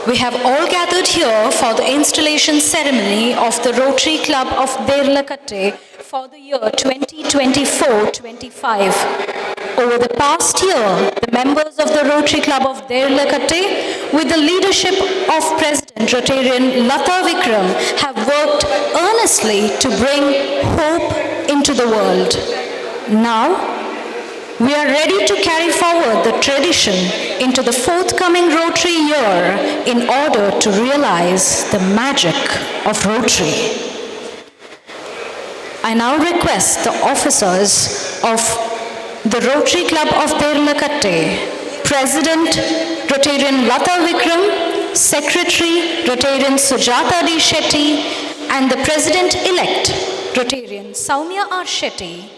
We have all gathered here for the installation ceremony of the Rotary Club of Deralakatte for the year 2024-25. Over the past year, the members of the Rotary Club of Deralakatte, with the leadership of President Rotarian Lata Vikram, have worked earnestly to bring hope into the world. Now, we are ready to carry forward the tradition into the forthcoming Rotary year in order to realize the magic of Rotary. I now request the officers of the Rotary Club of Deralakatte, President Rotarian Lata Vikram, Secretary Rotarian Sujata D. Shetty, and the President-elect Rotarian Soumya R. Shetty,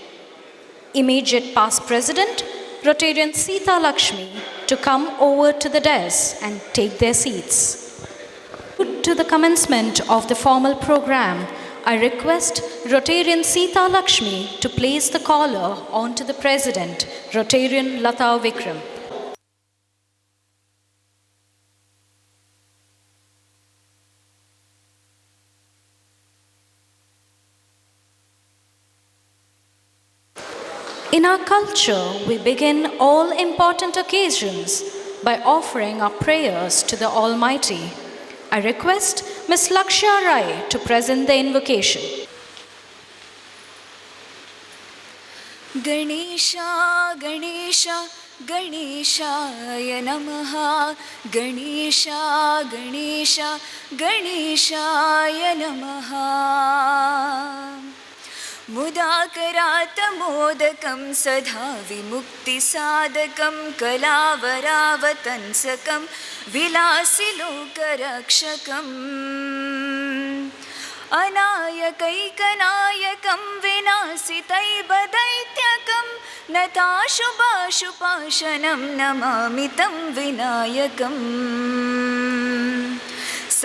immediate past President Rotarian Sita Lakshmi, to come over to the dais and take their seats. To the commencement of the formal program, I request Rotarian Sita Lakshmi to place the collar onto the President, Rotarian Lata Vikram. In our culture, we begin all important occasions by offering our prayers to the Almighty. I request Ms. Lakshya Rai to present the invocation. Ganesha, Ganesha, Ganeshaya Namaha. Ganesha, Ganesha, Ganeshaya Namaha. मुदाकरातमोदकं सदा विमुक्तिसाधकं कलावरावतंसकं विलासिलोकरक्षकम् अनायकैकनायकं विनाशितैवदैत्यकं नताशुभाशुपाशनं नमामि तं विनायकम्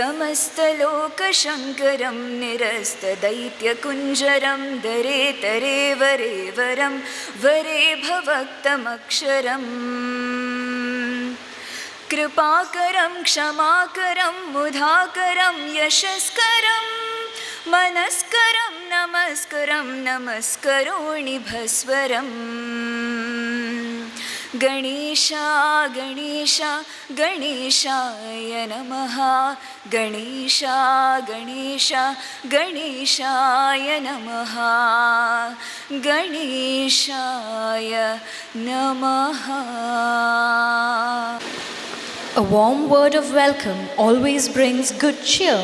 समस्तलोकशङ्करं निरस्तदैत्यकुञ्जरं दरे तरे वरे वरं वरे भवक्तमक्षरम् कृपाकरं क्षमाकरं मुधाकरं यशस्करं मनस्करं नमस्करं नमस्करोमि भस्वरम् गणेशा गणेशा गणेशाय नमः गणेशा गणेशा गणेशाय नमः गणेशाय नमः. A warm word of welcome always brings good cheer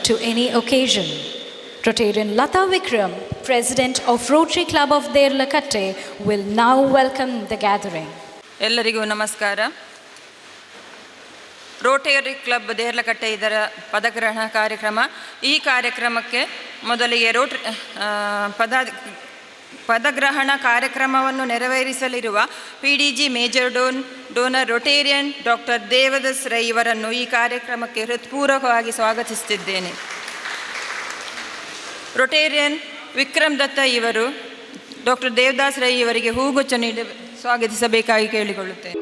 to any occasion. Rotarian Lata Vikram, President of Rotary Club of Deralakatte, will now welcome the gathering. ಎಲ್ಲರಿಗೂ ನಮಸ್ಕಾರ. ರೋಟರಿ ಕ್ಲಬ್ ದೇರ್ಲಕಟ್ಟೆ ಇದರ ಪದಗ್ರಹಣ ಕಾರ್ಯಕ್ರಮ. ಈ ಕಾರ್ಯಕ್ರಮಕ್ಕೆ ಮೊದಲಿಗೆ ಪದಗ್ರಹಣ ಕಾರ್ಯಕ್ರಮವನ್ನು ನೆರವೇರಿಸಲಿರುವ PDG major donor Rotarian doctor Devadas Rai ಇವರನ್ನು ಈ ಕಾರ್ಯಕ್ರಮಕ್ಕೆ ಹೃತ್ಪೂರ್ವಕವಾಗಿ ಸ್ವಾಗತಿಸುತ್ತಿದ್ದೇನೆ. ರೊಟೇರಿಯನ್ ವಿಕ್ರಮ್ ದತ್ತ ಇವರು ಡಾಕ್ಟರ್ ದೇವದಾಸ್ ರೈ ಇವರಿಗೆ ಹೂಗುಚ್ಛ ನೀಡಿ ಸ್ವಾಗತಿಸಬೇಕಾಗಿ ಕೇಳಿಕೊಳ್ಳುತ್ತೇನೆ.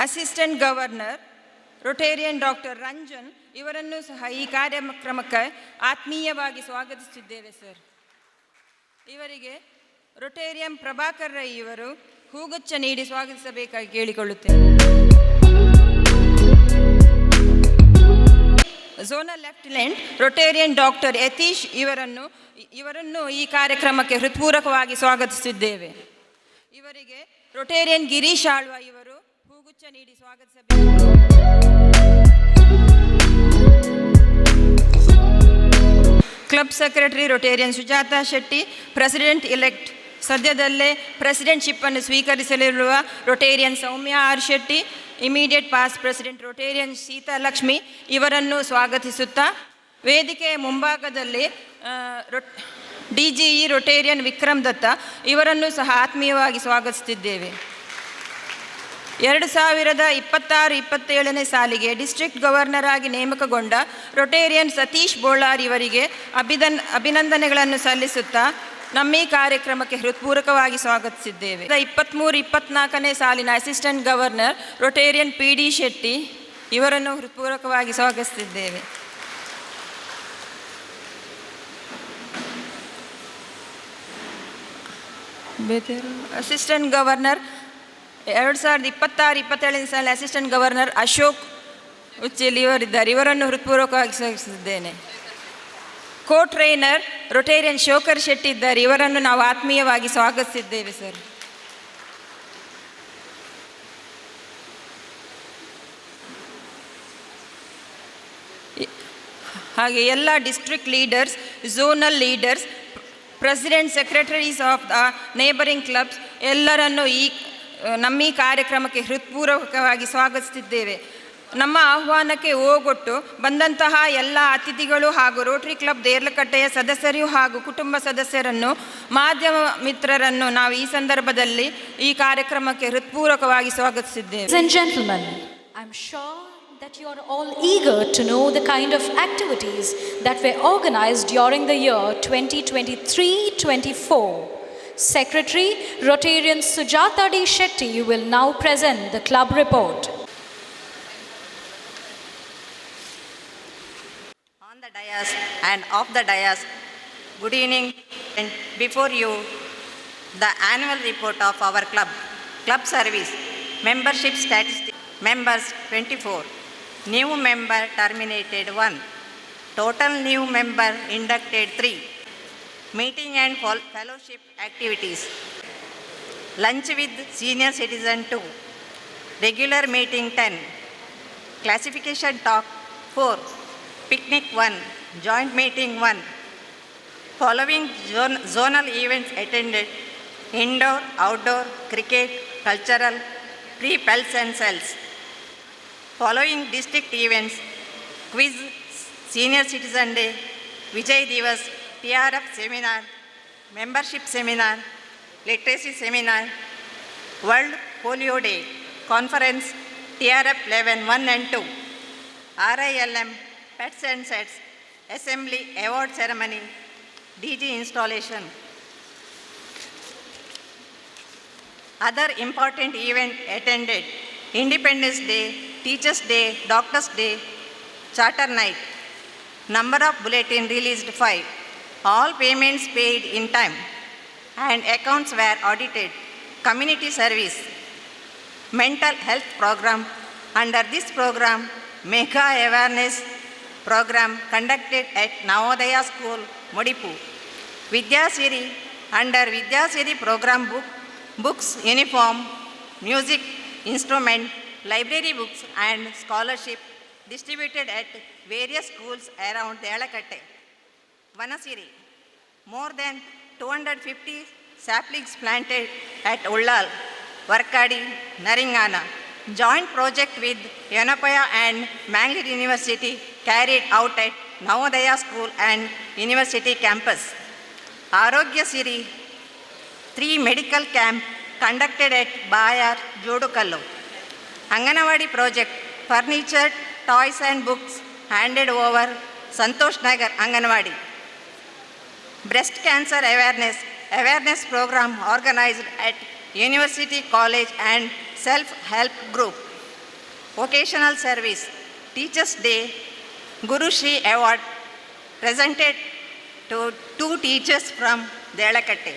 Assistant governor Rotarian doctor Ranjan ಇವರನ್ನು ಸಹ ಈ ಕಾರ್ಯಕ್ರಮಕ್ಕೆ ಆತ್ಮೀಯವಾಗಿ ಸ್ವಾಗತಿಸುತ್ತಿದ್ದೇವೆ ಸರ್. ಇವರಿಗೆ ರೊಟೇರಿಯನ್ ಪ್ರಭಾಕರ್ ರೈ ಇವರು ಹೂಗುಚ್ಛ ನೀಡಿ ಸ್ವಾಗತಿಸಬೇಕಾಗಿ ಕೇಳಿಕೊಳ್ಳುತ್ತೇವೆ. Zonal lieutenant Rotarian doctor Yatish ಇವರನ್ನು ಈ ಕಾರ್ಯಕ್ರಮಕ್ಕೆ ಹೃತ್ಪೂರ್ವಕವಾಗಿ ಸ್ವಾಗತಿಸಿದ್ದೇವೆ. ಇವರಿಗೆ ರೊಟೇರಿಯನ್ ಗಿರೀಶ್ ಆಳ್ವ ಇವರು ಹೂಗುಚ್ಛ ನೀಡಿ ಸ್ವಾಗತಿಸಬೇಕು. Club secretary Rotarian Sujata Shetty, president elect, ಸದ್ಯದಲ್ಲೇ ಪ್ರೆಸಿಡೆಂಟ್ಶಿಪ್ಪನ್ನು ಸ್ವೀಕರಿಸಲಿರುವ Rotarian Soumya R Shetty, immediate past president Rotarian Seeta Lakshmi ಇವರನ್ನು ಸ್ವಾಗತಿಸುತ್ತಾ, ವೇದಿಕೆಯ ಮುಂಭಾಗದಲ್ಲಿ DGE ರೊಟೇರಿಯನ್ ವಿಕ್ರಮ್ ದತ್ತ ಇವರನ್ನು ಸಹ ಆತ್ಮೀಯವಾಗಿ ಸ್ವಾಗತಿಸುತ್ತಿದ್ದೇವೆ. 2026-27ನೇ ಸಾಲಿಗೆ ಡಿಸ್ಟ್ರಿಕ್ಟ್ ಗವರ್ನರ್ ಆಗಿ ನೇಮಕಗೊಂಡ ರೊಟೇರಿಯನ್ ಸತೀಶ್ ಬೋಳಾರ್ ಇವರಿಗೆ ಅಭಿನಂದನೆಗಳನ್ನು ಸಲ್ಲಿಸುತ್ತಾ ನಮ್ಮ ಈ ಕಾರ್ಯಕ್ರಮಕ್ಕೆ ಹೃತ್ಪೂರ್ವಕವಾಗಿ ಸ್ವಾಗತಿಸಿದ್ದೇವೆ. 23-24ನೇ ಸಾಲಿನ assistant governor Rotarian PD Shetty ಇವರನ್ನು ಹೃತ್ಪೂರ್ವಕವಾಗಿ ಸ್ವಾಗತಿಸಿದ್ದೇವೆ. ಅಸಿಸ್ಟೆಂಟ್ ಗವರ್ನರ್ 2026-27ನೇ ಸಾಲಿನ ಅಸಿಸ್ಟೆಂಟ್ ಗವರ್ನರ್ ಅಶೋಕ್ ಉಚ್ಚೇಲಿ ಇವರಿದ್ದಾರೆ, ಇವರನ್ನು ಹೃತ್ಪೂರ್ವಕವಾಗಿ ಸ್ವಾಗತಿಸಿದ್ದೇನೆ. ಕೋ ಟ್ರೈನರ್ ರೊಟೇರಿಯನ್ ಶೋಕರ್ ಶೆಟ್ಟಿ ಇದ್ದಾರೆ, ಇವರನ್ನು ನಾವು ಆತ್ಮೀಯವಾಗಿ ಸ್ವಾಗತಿಸಿದ್ದೇವೆ ಸರ್. ಹಾಗೆ ಎಲ್ಲ district leaders, zonal leaders, president, secretaries of the neighbouring clubs ಎಲ್ಲರನ್ನು ನಮ್ಮ ಈ ಕಾರ್ಯಕ್ರಮಕ್ಕೆ ಹೃತ್ಪೂರ್ವಕವಾಗಿ ಸ್ವಾಗತಿಸುತ್ತಿದ್ದೇವೆ. ನಮ್ಮ ಆಹ್ವಾನಕ್ಕೆ ಓಗೊಟ್ಟು ಬಂದಂತಹ ಎಲ್ಲ ಅತಿಥಿಗಳು ಹಾಗೂ ರೋಟರಿ ಕ್ಲಬ್ ದೇರ್ಲಕಟ್ಟೆಯ ಸದಸ್ಯರು ಹಾಗೂ ಕುಟುಂಬ ಸದಸ್ಯರನ್ನು, ಮಾಧ್ಯಮ ಮಿತ್ರರನ್ನು ನಾವು ಈ ಸಂದರ್ಭದಲ್ಲಿ ಈ ಕಾರ್ಯಕ್ರಮಕ್ಕೆ ಹೃತ್ಪೂರ್ವಕವಾಗಿ ಸ್ವಾಗತಿಸಿದ್ದೇವೆ. Ladies and gentlemen, I'm sure that you are all eager to know the kind of activities that were organized during the year 2023-24. Secretary Rotarian Sujata D. Shetty will now present the club report. On the dais and off the dais, good evening, and before you the annual report of our club. Club service, membership statistics, members 24, new member terminated 1, total new member inducted 3, meeting and fellowship activities, lunch with senior citizen 2, regular meeting 10, classification talk 4, picnic 1, joint meeting 1. Following zonal events attended: indoor, outdoor, cricket, cultural, pre-pels and cells. Following district events: quiz, senior citizen day, Vijay Divas, TRF seminar, membership seminar, literacy seminar, World Polio Day, conference, TRF 11, 1 and 2, RILM, pets and sets, assembly, award ceremony, DG installation. Other important event attended: Independence Day, Teachers Day, Doctors Day, Charter Night. Number of bulletin released 5. All payments paid in time and accounts were audited. Community service, mental health program. Under this program, mega awareness program conducted at Navodaya School, Modipu. Vidya Siri, under Vidya Siri program books, uniform, music, instrument, library books and scholarship distributed at various schools around Deralakatte. Vanasiri, more than 250 saplings planted at Ullal, Varkadi, Naringana. Joint project with Yanapaya and Mangalore University carried out at Navodaya School and University campus. Arogya Siri, 3 medical camp conducted at Bayar, Jodukallu. Anganawadi project, furniture, toys and books handed over Santosh Nagar, Anganawadi. Breast cancer awareness program organized at University College and self-help group. Vocational service, Teachers Day, Guru Shri Award presented to 2 teachers from Deralakatte.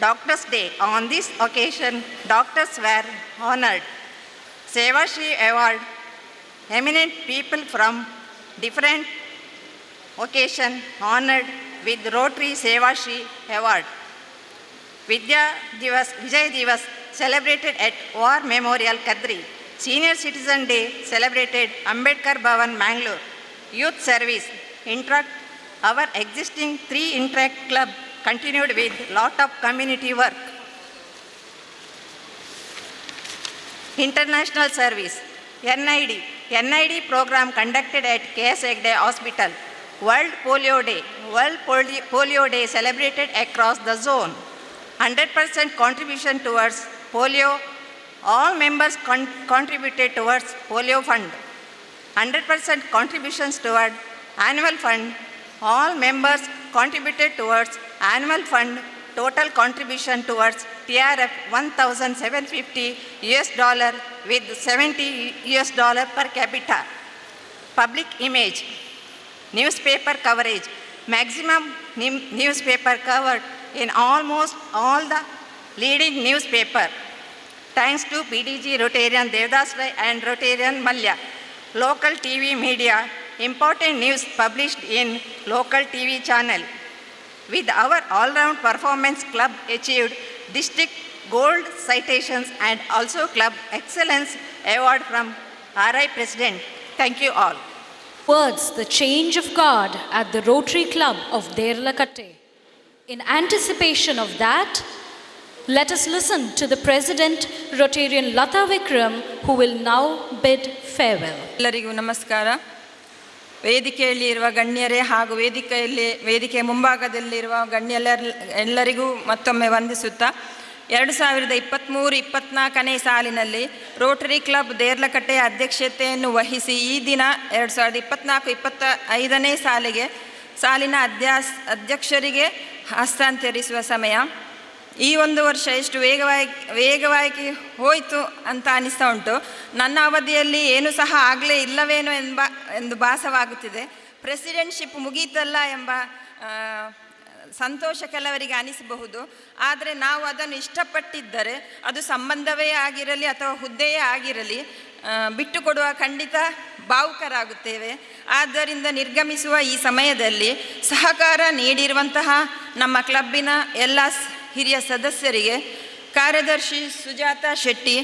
Doctors Day, on this occasion, doctors were honored. Seva Shri Award, eminent people from different occasion honored with Rotary Seva Shri Award. Vijay Divas celebrated at War Memorial, Kadri. Senior Citizen Day celebrated Ambedkar Bhavan, Mangalore. Youth service, our existing 3 Interact club continued with lot of community work. International service, NID program conducted at KS Hegde Hospital. World Polio Day celebrated across the zone. 100% contribution towards polio All members contributed towards polio fund. 100% contributions toward annual fund. All members contributed towards annual fund. Total contribution towards TRF $1,750 with $70 per capita. Public image, newspaper coverage, maximum newspaper covered in almost all the leading newspaper. Thanks to PDG Rotarian Devdas Rai and Rotarian Malya. Local TV media, important news published in local TV channel. With our all-round performance, club achieved district gold citations and also club excellence award from RI President. Thank you all. Words, the change of guard at the Rotary Club of Deralakatte. In anticipation of that, let us listen to the President, Rotarian Lata Vikram, who will now bid farewell. ಎಲ್ಲರಿಗೂ ನಮಸ್ಕಾರ. ವೇದಿಕೆಯಲ್ಲಿ ಇರುವ ಗಣ್ಯರೇ ಹಾಗೂ ವೇದಿಕೆ ಮುಂಭಾಗದಲ್ಲಿರುವ ಎಲ್ಲರಿಗೂ ಮತ್ತೊಮ್ಮೆ ವಂದಿಸುತ್ತಾ 2023-24ನೇ ಸಾಲಿನಲ್ಲಿ Rotary club ದೇರ್ಲಕಟ್ಟೆಯ ಅಧ್ಯಕ್ಷತೆಯನ್ನು ವಹಿಸಿ ಈ ದಿನ 2024-25ನೇ ಸಾಲಿನ ಅಧ್ಯಕ್ಷರಿಗೆ ಹಸ್ತಾಂತರಿಸುವ ಸಮಯ. ಈ ಒಂದು ವರ್ಷ ಎಷ್ಟು ವೇಗವಾಗಿ ಹೋಯಿತು ಅಂತ ಅನಿಸ್ತಾ ಉಂಟು. ನನ್ನ ಅವಧಿಯಲ್ಲಿ ಏನೂ ಸಹ ಆಗಲೇ ಇಲ್ಲವೇನೋ ಎಂದು ಭಾಸವಾಗುತ್ತಿದೆ. ಪ್ರೆಸಿಡೆಂಟ್ಶಿಪ್ ಮುಗೀತಲ್ಲ ಎಂಬ ಸಂತೋಷ ಕೆಲವರಿಗೆ ಅನಿಸಬಹುದು. ಆದರೆ ನಾವು ಅದನ್ನು ಇಷ್ಟಪಟ್ಟಿದ್ದರೆ ಅದು ಸಂಬಂಧವೇ ಆಗಿರಲಿ ಅಥವಾ ಹುದ್ದೆಯೇ ಆಗಿರಲಿ ಬಿಟ್ಟುಕೊಡುವ ಖಂಡಿತ ಭಾವುಕರಾಗುತ್ತೇವೆ. ಆದ್ದರಿಂದ ನಿರ್ಗಮಿಸುವ ಈ ಸಮಯದಲ್ಲಿ ಸಹಕಾರ ನೀಡಿರುವಂತಹ ನಮ್ಮ ಕ್ಲಬ್ಬಿನ ಎಲ್ಲ ಹಿರಿಯ ಸದಸ್ಯರಿಗೆ, ಕಾರ್ಯದರ್ಶಿ ಸುಜಾತ ಶೆಟ್ಟಿ,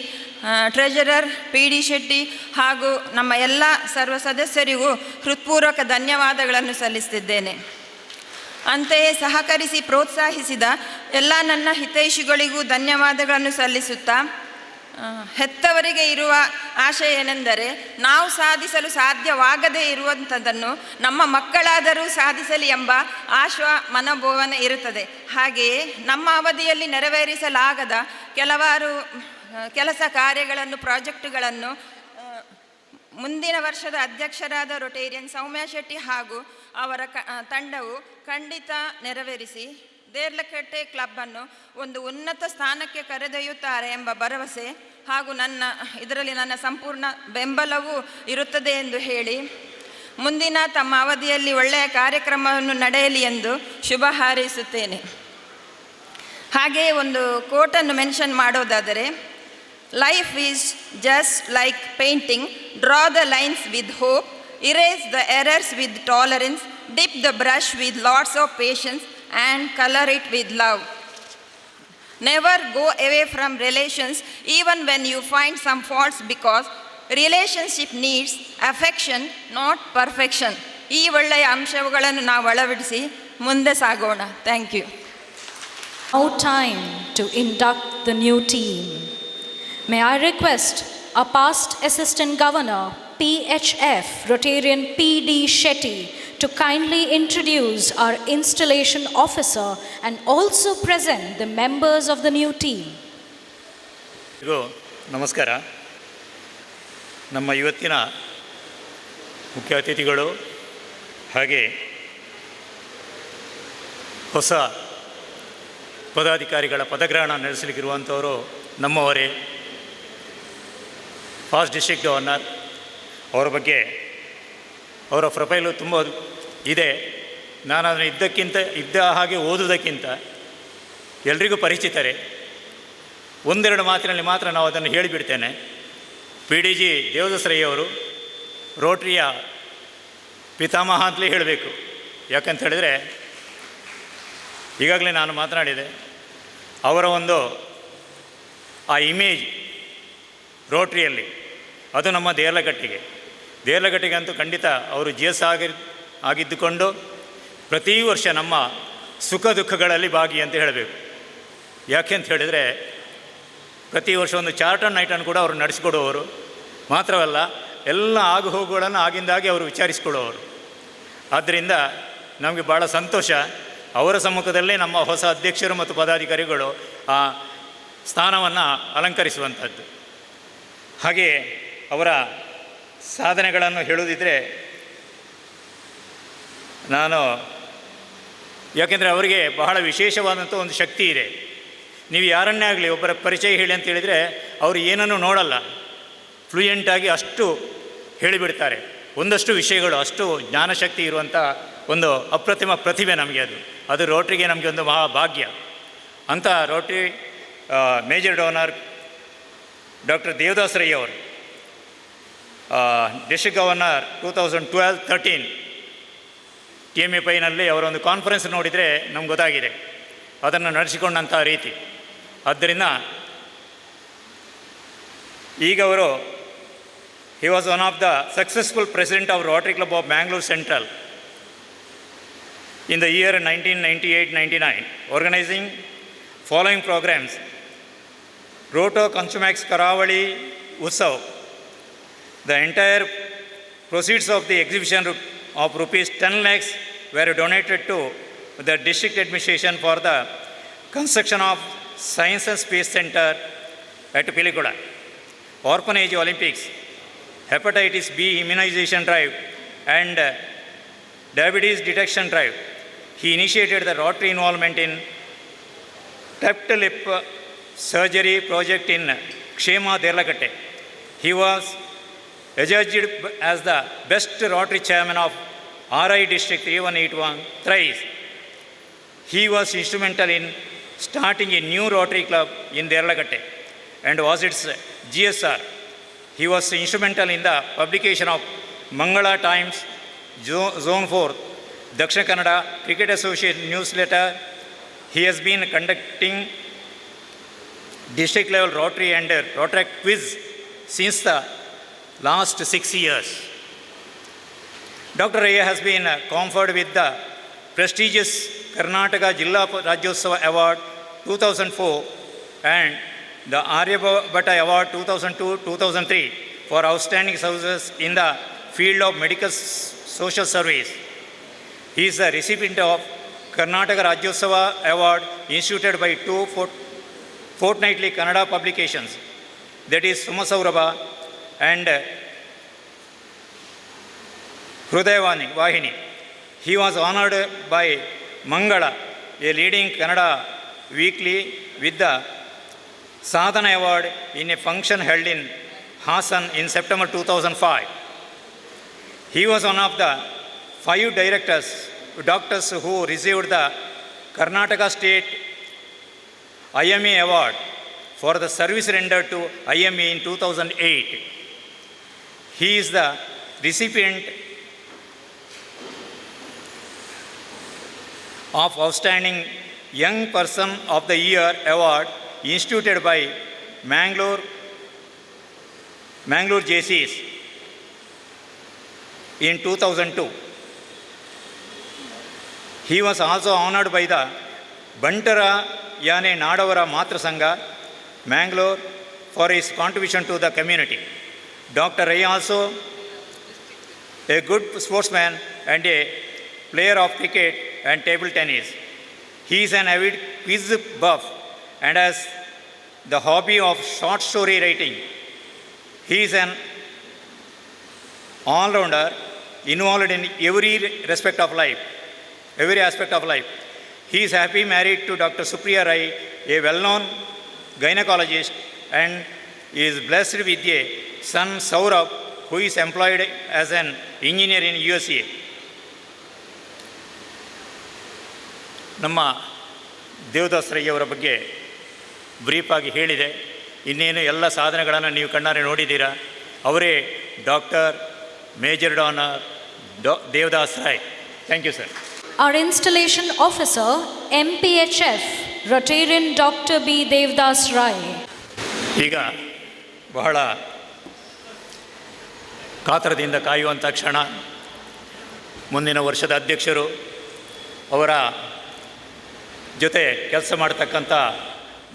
ಟ್ರೆಜರರ್ PD ಶೆಟ್ಟಿ ಹಾಗೂ ನಮ್ಮ ಎಲ್ಲ ಸರ್ವ ಸದಸ್ಯರಿಗೂ ಹೃತ್ಪೂರ್ವಕ ಧನ್ಯವಾದಗಳನ್ನು ಸಲ್ಲಿಸುತ್ತಿದ್ದೇನೆ. ಅಂತೆಯೇ ಸಹಕರಿಸಿ ಪ್ರೋತ್ಸಾಹಿಸಿದ ಎಲ್ಲ ನನ್ನ ಹಿತೈಷಿಗಳಿಗೂ ಧನ್ಯವಾದಗಳನ್ನು ಸಲ್ಲಿಸುತ್ತಾ, ಹೆತ್ತವರಿಗೆ ಇರುವ ಆಶಯ ಏನೆಂದರೆ ನಾವು ಸಾಧಿಸಲು ಸಾಧ್ಯವಾಗದೇ ಇರುವಂಥದ್ದನ್ನು ನಮ್ಮ ಮಕ್ಕಳಾದರೂ ಸಾಧಿಸಲಿ ಎಂಬ ಮನೋಭಾವನೆ ಇರುತ್ತದೆ. ಹಾಗೆಯೇ ನಮ್ಮ ಅವಧಿಯಲ್ಲಿ ನೆರವೇರಿಸಲಾಗದ ಕೆಲವಾರು ಕೆಲಸ ಕಾರ್ಯಗಳನ್ನು, ಪ್ರಾಜೆಕ್ಟುಗಳನ್ನು ಮುಂದಿನ ವರ್ಷದ ಅಧ್ಯಕ್ಷರಾದ ರೊಟೇರಿಯನ್ ಸೌಮ್ಯ ಶೆಟ್ಟಿ ಹಾಗೂ ಅವರ ತಂಡವು ಖಂಡಿತ ನೆರವೇರಿಸಿ ದೇರ್ಲಕಟ್ಟೆ ಕ್ಲಬ್ಬನ್ನು ಒಂದು ಉನ್ನತ ಸ್ಥಾನಕ್ಕೆ ಕರೆದೊಯ್ಯುತ್ತಾರೆ ಎಂಬ ಭರವಸೆ ಹಾಗೂ ಇದರಲ್ಲಿ ನನ್ನ ಸಂಪೂರ್ಣ ಬೆಂಬಲವೂ ಇರುತ್ತದೆ ಎಂದು ಹೇಳಿ, ಮುಂದಿನ ತಮ್ಮ ಅವಧಿಯಲ್ಲಿ ಒಳ್ಳೆಯ ಕಾರ್ಯಕ್ರಮವನ್ನು ನಡೆಯಲಿ ಎಂದು ಶುಭ ಹಾರೈಸುತ್ತೇನೆ. ಹಾಗೆಯೇ ಒಂದು ಕೋಟನ್ನು ಮೆನ್ಷನ್ ಮಾಡೋದಾದರೆ, life is just like painting, draw the lines with hope, erase the errors with tolerance, dip the brush with lots of patience and color it with love. Never go away from relations even when you find some faults, because relationship needs affection, not perfection. ಈ ಒಳ್ಳೆಯ ಅಂಶಗಳನ್ನು ನಾವು ಅಳವಡಿಸಿ ಮುಂದೆ ಸಾಗೋಣ. Thank you. Now time to induct the new team. May I request our past Assistant Governor, PHF, Rotarian PD Shetty, to kindly introduce our installation officer and also present the members of the new team. ನಮಸ್ಕಾರ. ನಮ್ಮ ಇವತ್ತಿನ ಮುಖ್ಯ ಅತಿಥಿಗಳು ಹಾಗೆ ಹೊಸ ಪದಾಧಿಕಾರಿಗಳ ಪದಗ್ರಹಣ ನಡೆಸಲಿಕ್ಕಿರುವಂಥವರು ನಮ್ಮವರೇ. ಫಾಸ್ಟ್ ಡಿಸ್ಟ್ರಿಕ್ಟ್ ಗವರ್ನರ್ ಅವರ ಬಗ್ಗೆ ಅವರ ಪ್ರೊಫೈಲು ತುಂಬ ಇದೆ. ನಾನು ಅದನ್ನು ಇದ್ದ ಹಾಗೆ ಓದುವುದಕ್ಕಿಂತ ಎಲ್ರಿಗೂ ಪರಿಚಿತರೇ. ಒಂದೆರಡು ಮಾತಿನಲ್ಲಿ ಮಾತ್ರ ನಾವು ಅದನ್ನು ಹೇಳಿಬಿಡ್ತೇನೆ. PDG ದೇವದಾಸ್ ರೈ ಅವರು ರೋಟ್ರಿಯ ಪಿತಾಮಹ ಅಂತಲೇ ಹೇಳಬೇಕು. ಯಾಕಂತ ಹೇಳಿದರೆ ಈಗಾಗಲೇ ನಾನು ಮಾತನಾಡಿದೆ, ಅವರ ಒಂದು ಆ ಇಮೇಜ್ ರೋಟ್ರಿಯಲ್ಲಿ ಅದು ನಮ್ಮ ದೇರ್ಲಕಟ್ಟೆಗೆ ಅಂತೂ ಖಂಡಿತ ಅವರು GS ಆಗಿದ್ದುಕೊಂಡು ಪ್ರತಿ ವರ್ಷ ನಮ್ಮ ಸುಖ ದುಃಖಗಳಲ್ಲಿ ಭಾಗಿ ಅಂತ ಹೇಳಬೇಕು. ಯಾಕೆ ಅಂತ ಹೇಳಿದರೆ ಪ್ರತಿ ವರ್ಷ ಒಂದು ಚಾರ್ಟರ್ ನೈಟನ್ನು ಕೂಡ ಅವರು ನಡೆಸಿಕೊಡುವವರು. ಮಾತ್ರವಲ್ಲ, ಎಲ್ಲ ಆಗು ಹೋಗುಗಳನ್ನು ಆಗಿಂದಾಗಿ ಅವರು ವಿಚಾರಿಸಿಕೊಡುವವರು. ಆದ್ದರಿಂದ ನಮಗೆ ಭಾಳ ಸಂತೋಷ. ಅವರ ಸಮ್ಮುಖದಲ್ಲೇ ನಮ್ಮ ಹೊಸ ಅಧ್ಯಕ್ಷರು ಮತ್ತು ಪದಾಧಿಕಾರಿಗಳು ಆ ಸ್ಥಾನವನ್ನು ಅಲಂಕರಿಸುವಂಥದ್ದು. ಹಾಗೆಯೇ ಅವರ ಸಾಧನೆಗಳನ್ನು ಹೇಳುವುದಿದ್ದರೆ ನಾನು, ಯಾಕೆಂದರೆ ಅವರಿಗೆ ಬಹಳ ವಿಶೇಷವಾದಂಥ ಒಂದು ಶಕ್ತಿ ಇದೆ. ನೀವು ಯಾರನ್ನೇ ಆಗಲಿ ಒಬ್ಬರ ಪರಿಚಯ ಹೇಳಿ ಅಂತ ಹೇಳಿದರೆ ಅವರು ಏನನ್ನೂ ನೋಡಲ್ಲ, ಫ್ಲೂಯೆಂಟಾಗಿ ಅಷ್ಟು ಹೇಳಿಬಿಡ್ತಾರೆ. ಒಂದಷ್ಟು ವಿಷಯಗಳು, ಅಷ್ಟು ಜ್ಞಾನಶಕ್ತಿ ಇರುವಂಥ ಒಂದು ಅಪ್ರತಿಮ ಪ್ರತಿಭೆ ನಮಗೆ. ಅದು ರೋಟ್ರಿಗೆ ನಮಗೆ ಒಂದು ಮಹಾಭಾಗ್ಯ. ಅಂಥ Rotary major donor doctor Devadas Rai ಅವರು ಡಿಸ್ಟ್ರಿಕ್ಟ್ ಗವರ್ನರ್ 2012-13 TMFIನಲ್ಲಿ ಅವರೊಂದು ಕಾನ್ಫರೆನ್ಸ್ ನೋಡಿದರೆ ನಮ್ಗೆ ಗೊತ್ತಾಗಿದೆ ಅದನ್ನು ನಡೆಸಿಕೊಂಡಂಥ ರೀತಿ. ಆದ್ದರಿಂದ ಈಗ ಅವರು he was one of the successful president of Rotary Club of Bangalore Central in the year 1998-99, organizing following programs: Roto Consumax Karavali Utsav. The entire proceeds of the exhibition of rupees 10 lakhs were donated to the district administration for the construction of Science and Space Center at Pilikuda, Orphanage Olympics, Hepatitis B immunization drive, and diabetes detection drive. He initiated the Rotary involvement in cleft lip surgery project in Kshema, Deralakatte. He was adjudged as the best Rotary chairman of RI district even it won thrice. He was instrumental in starting a new Rotary club in Deralakatte and was its GSR. He was instrumental in the publication of Mangala Times Zone 4, Dakshina Kannada Cricket Association newsletter. He has been conducting district level Rotary and Rotary quiz since the last 6 years. Dr. Ray has been conferred with the prestigious Karnataka Jilla Rajyotsava Award 2004 and the Abbakka Award 2002-2003 for outstanding services in the field of medical social service. He is the recipient of Karnataka Rajyotsava Award instituted by two fortnightly Kannada publications, that is Sumasaurabha and Hrudayavani Vahini. He was honored by Mangala, a leading Kannada weekly, with the Sadhana Award in a function held in Hassan in September 2005. He was one of the 5 doctors who received the Karnataka State IMA Award for the service rendered to IMA in 2008. He is the recipient of Outstanding Young Person of the Year Award instituted by Mangalore JCs in 2002. He was also honored by the Bantara Yane Nadavara Matra Sangha, Mangalore, for his contribution to the community. Dr. Ray also a good sportsman and a player of cricket and table tennis. He is an avid quiz buff and has the hobby of short story writing. He is an all-rounder involved in every aspect of life. He is happily married to Dr. Supriya Rai, a well-known gynecologist, and is blessed with a son Saurabh, who is employed as an engineer in USA. ನಮ್ಮ ದೇವದಾಸ್ ರೈ ಅವರ ಬಗ್ಗೆ ಬ್ರೀಫಾಗಿ ಹೇಳಿದೆ. ಇನ್ನೇನು ಎಲ್ಲ ಸಾಧನೆಗಳನ್ನು ನೀವು ಕಣ್ಣಾರೆ ನೋಡಿದ್ದೀರಾ. ಅವರೇ doctor major donor Devadas Rai. Thank you sir. Our installation officer, MPHF, Rotarian Dr. B. Devdas Rai. ಈಗ ಬಹಳ ಕಾತರದಿಂದ ಕಾಯುವಂಥ ಕ್ಷಣ. ಮುಂದಿನ ವರ್ಷದ ಅಧ್ಯಕ್ಷರು, ಅವರ ಜೊತೆ ಕೆಲಸ ಮಾಡ್ತಕ್ಕಂಥ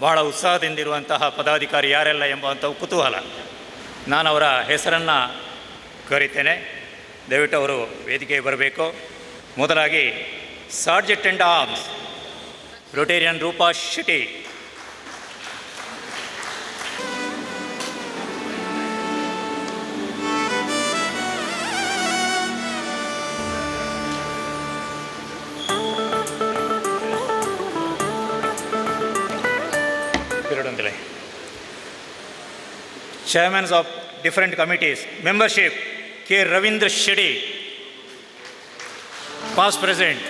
ಬಹಳ ಉತ್ಸಾಹದಿಂದಿರುವಂತಹ ಪದಾಧಿಕಾರಿ ಯಾರೆಲ್ಲ ಎಂಬಂಥ ಕುತೂಹಲ. ನಾನು ಅವರ ಹೆಸರನ್ನು ಕರಿತೇನೆ. ದಯವಿಟ್ಟು ಅವರು ವೇದಿಕೆಗೆ ಬರಬೇಕು. ಮೊದಲಾಗಿ sergeant and arms Rotarian Rupa Shetty. chairmen of different committees. Membership, K. Ravindra Shetty, past president.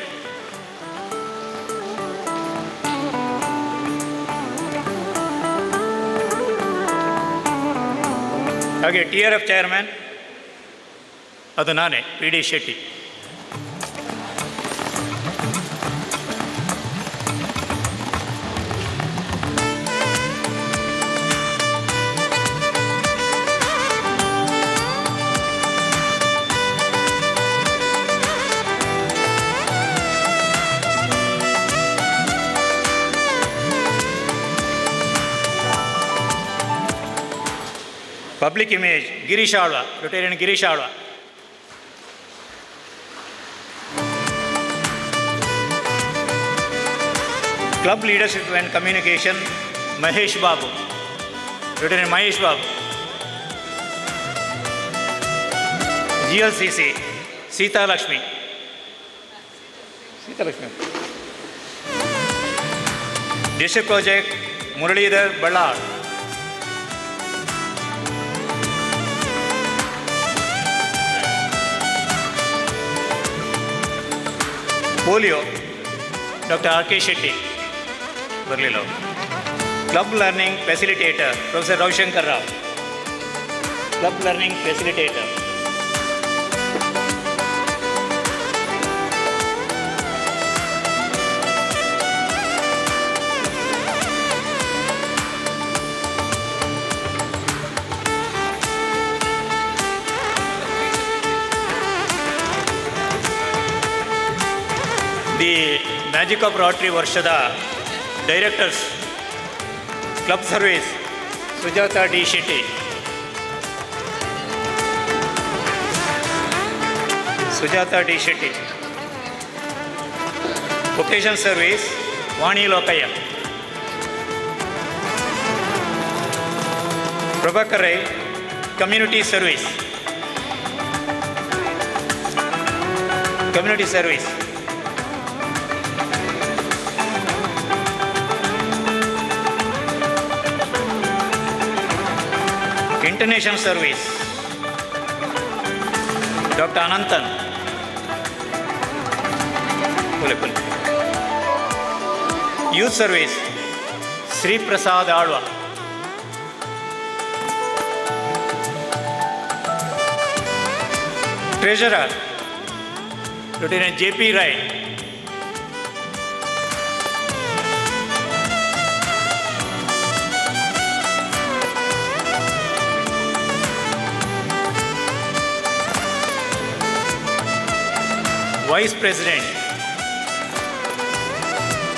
ಹಾಗೆ TRF chairman ಅದು ನಾನೇ, PD Shetty. Public image, Girish Alva, Rotarian Girish Alva. Club leadership and communication, Mahesh Babu, Rotarian Mahesh Babu. GLCC, Sita Lakshmi. District project, Muralidhar Ballad. Polio, Dr. R.K. Shetty, Berlilo. Club Learning Facilitator, Professor Ravishankar Rao. Club Learning Facilitator. The Magic of Rotary ವರ್ಷದ directors, club service, Sujata D Shetty. Sujata D Shetty. Vocation service, Vani Lokayya. Prabhakar Rai, community service. Community service. International Service, Dr. Ananthan. Youth Service, Sri Prasad Alva. Treasurer, Lieutenant J.P. Rai. Vice President,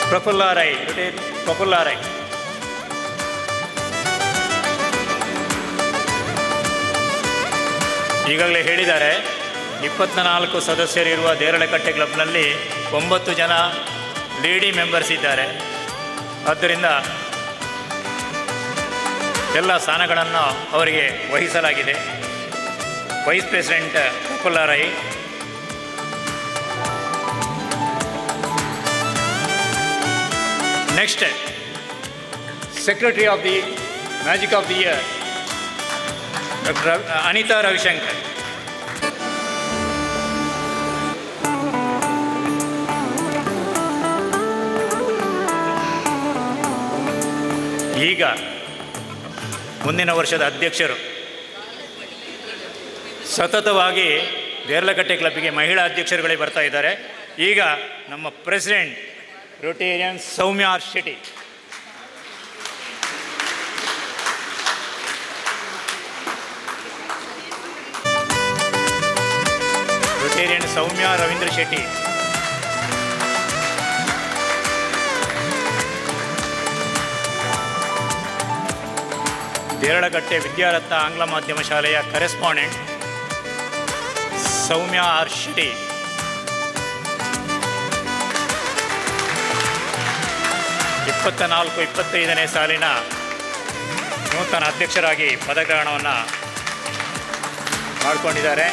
Prafulla Rai, Prafulla Rai. ಈಗಾಗಲೇ ಹೇಳಿದ್ದಾರೆ, 24 ಸದಸ್ಯರಿರುವ ದೇರಳಕಟ್ಟೆ ಕ್ಲಬ್ನಲ್ಲಿ 9 ಜನ lady members ಇದ್ದಾರೆ. ಆದ್ದರಿಂದ ಎಲ್ಲ ಸ್ಥಾನಗಳನ್ನು ಅವರಿಗೆ ವಹಿಸಲಾಗಿದೆ. Vice president Prafulla Rai, next Secretary of the Magic of the Year, Dr. Anita Ravishankar. ಈಗ ಮುಂದಿನ ವರ್ಷದ ಅಧ್ಯಕ್ಷರು, ಸತತವಾಗಿ ದೇರಳಕಟ್ಟೆ ಕ್ಲಬ್ಗೆ ಮಹಿಳಾ ಅಧ್ಯಕ್ಷರುಗಳೇ ಬರ್ತಾ ಇದ್ದಾರೆ. ಈಗ ನಮ್ಮ ಪ್ರೆಸಿಡೆಂಟ್ Rotarian ಸೌಮ್ಯ ಆರ್ ಶೆಟ್ಟಿ. Rotarian ಸೌಮ್ಯ ರವೀಂದ್ರ ಶೆಟ್ಟಿ. ದೇರಳಕಟ್ಟೆ ವಿದ್ಯಾರತ್ನ ಆಂಗ್ಲ ಮಾಧ್ಯಮ ಶಾಲೆಯ ಕರೆಸ್ಪಾಂಡೆಂಟ್ ಸೌಮ್ಯ ಆರ್ ಶೆಟ್ಟಿ. 24-25ನೇ ಸಾಲಿನ ನೂತನ ಅಧ್ಯಕ್ಷರಾಗಿ ಪದಗ್ರಹಣವನ್ನು ಮಾಡಿಕೊಂಡಿದ್ದಾರೆ.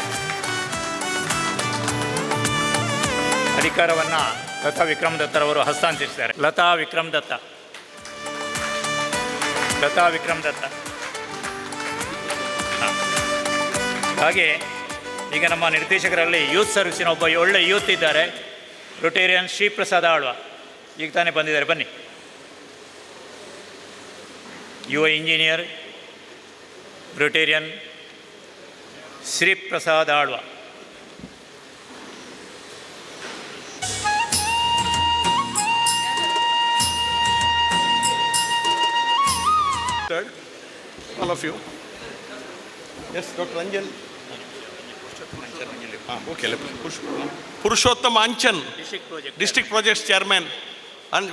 ಅಧಿಕಾರವನ್ನು ಲತಾ ವಿಕ್ರಮ್ ದತ್ತರವರು ಹಸ್ತಾಂತರಿಸಿದ್ದಾರೆ. ಲತಾ ವಿಕ್ರಮ್ ದತ್ತ. ಹಾಗೆ ಈಗ ನಮ್ಮ ನಿರ್ದೇಶಕರಲ್ಲಿ ಯೂತ್ ಸರ್ವಿಸಿನ ಒಬ್ಬ ಒಳ್ಳೆ ಯೂತ್ ಇದ್ದಾರೆ, ರೊಟೇರಿಯನ್ ಶ್ರೀ ಪ್ರಸಾದ್ ಆಳ್ವ, ಈಗ ತಾನೇ ಬಂದಿದ್ದಾರೆ. ಬನ್ನಿ. ಯುವ engineer Rotarian Shri Prasad Alva. All of you. Yes, Dr. Anjan. Okay, let me push. Purushottam Anchan, District Projects Chairman. And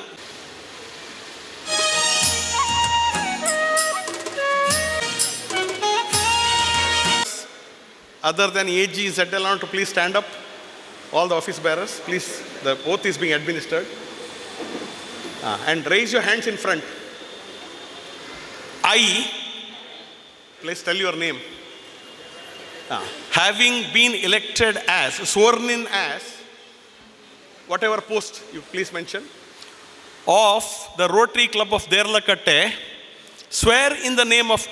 other than AG, ZLN to please stand up. All the office bearers, please, the oath is being administered. And raise your hands in front. I, please tell your name. Having been elected as, sworn in as, whatever post you please mention, of the Rotary Club of Deralakatte, swear in the name of,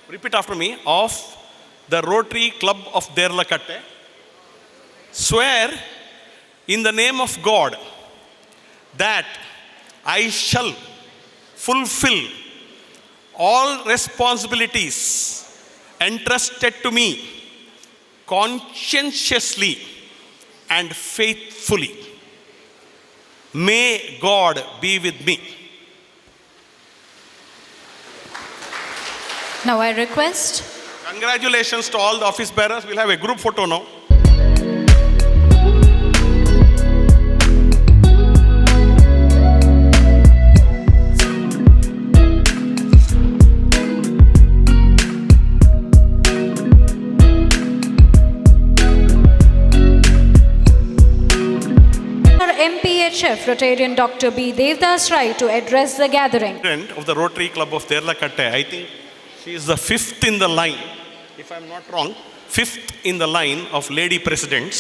repeat after me, of the Rotary Club of Deralakatte, swear in the name of God that I shall fulfill all responsibilities entrusted to me conscientiously and faithfully. May God be with me. Now I request. Congratulations to all the office bearers. We'll have a group photo now. MPHF Rotarian Dr. B. Devdas Rai to address the gathering. President of the Rotary Club of Deralakatte, I think she is the fifth in the line, if I'm not wrong, fifth in the line of lady presidents.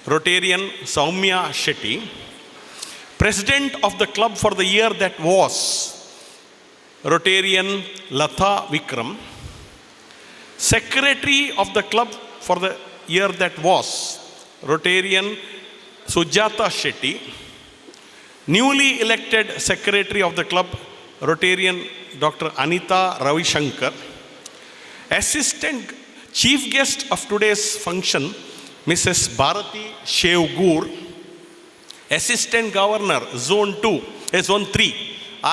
Rotarian Soumya Shetty. President of the club for the year that was, Rotarian Latha Vikram. Secretary of the club for the year that was, Rotarian Sujata Shetty. Newly elected Secretary of the club, Rotarian Dr. Anita Ravishankar. Assistant Chief Guest of today's function, Mrs. Bharati Shevgur. Assistant Governor, Zone 2, Zone 3,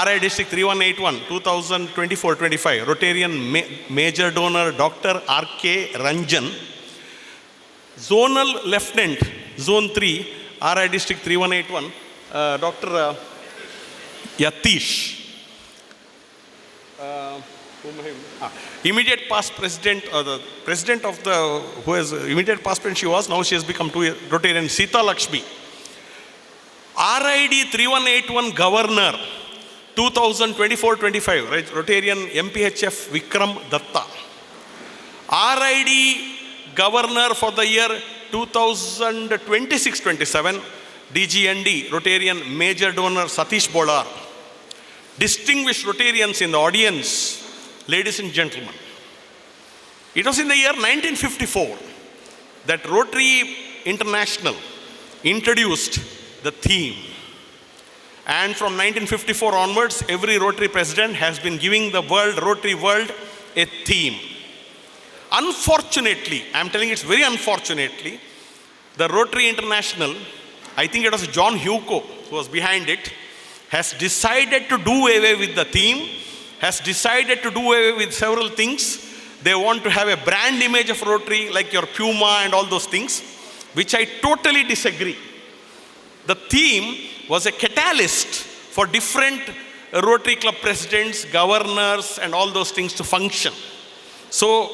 RI District 3181, 2024-25, Rotarian Major Donor Dr. R.K. Ranjan. Zonal Lieutenant, Zone 3, RI District 3181, Dr. Yatish. Immediate past president, the president of the, who is immediate past president she was, now she has become Rotarian Sita Lakshmi. RID 3181 Governor, 2024-25, right, Rotarian MPHF Vikram Datta. RID Governor for the year 2026-27, DGND, Rotarian Major Donor Satish Bolar. Distinguished Rotarians in the audience, ladies and gentlemen. It was in the year 1954 that Rotary International introduced the theme. And from 1954 onwards, every Rotary president has been giving the world, Rotary world, a theme. Unfortunately, I'm telling you, it's very unfortunately, the Rotary International, I think it was John Hugo who was behind it, has decided to do away with the theme, has decided to do away with several things. They want to have a brand image of Rotary like your Puma and all those things, which I totally disagree. The theme was a catalyst for different Rotary Club presidents, governors and all those things to function. So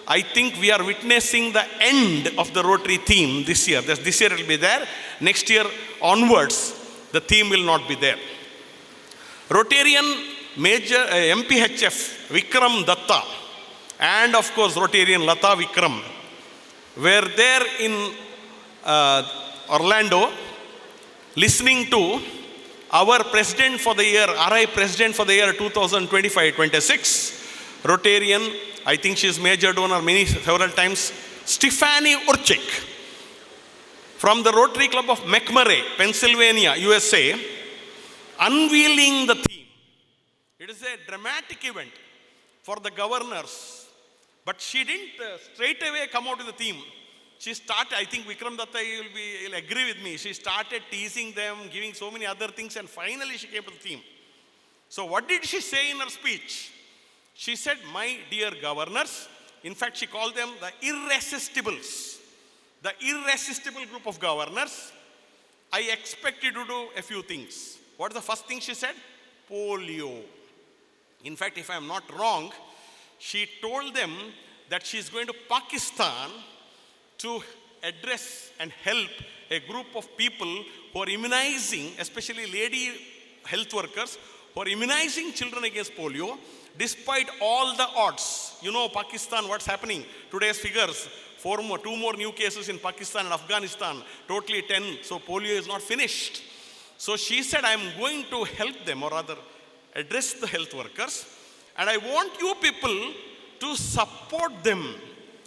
I think we are witnessing the end of the Rotary theme this year. This year it will be there. Next year onwards, the theme will not be there. Rotarian Major MPHF Vikram Datta and of course Rotarian Latha Vikram were there in Orlando listening to our president for the year, RI president for the year 2025-26, Rotarian, I think she is major donor several times, Stephanie Urchik, from the Rotary Club of McMurray, Pennsylvania, USA, unveiling the theme. It is a dramatic event for the governors, but she didn't straight away come out with the theme. She started, I think Vikram Datta will agree with me, she started teasing them, giving so many other things, and finally she came to the theme. So what did she say in her speech? She said, my dear governors, in fact she called them the irresistibles, the irresistible group of governors, I expect you to do a few things. What is the first thing she said? Polio. In fact, if I am not wrong, she told them that she is going to Pakistan to address and help a group of people who are immunizing, especially lady health workers, who are immunizing children against polio, despite all the odds. You know, Pakistan, what's happening? Today's figures, two more new cases in Pakistan and Afghanistan, totally 10, so polio is not finished. So she said, I'm going to help them, or rather, address the health workers, and I want you people to support them.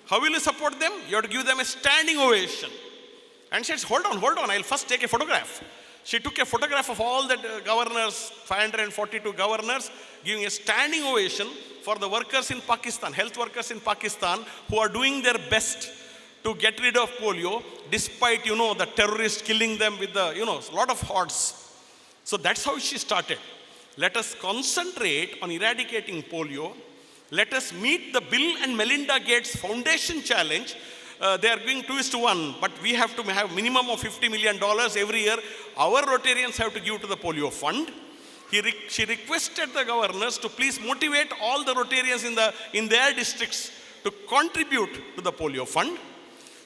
How will you support them? You have to give them a standing ovation. And she says, hold on, I'll first take a photograph. She took a photograph of all the governors, 542 governors, giving a standing ovation for the workers in Pakistan, health workers in Pakistan, who are doing their best to get rid of polio, despite, the terrorists killing them with the, a lot of odds. So that's how she started. Let us concentrate on eradicating polio. Let us meet the Bill and Melinda Gates Foundation challenge. They are going 2:1, but we have to have minimum of $50 million every year. Our Rotarians have to give to the polio fund. She requested the governors to please motivate all the Rotarians in their districts to contribute to the polio fund.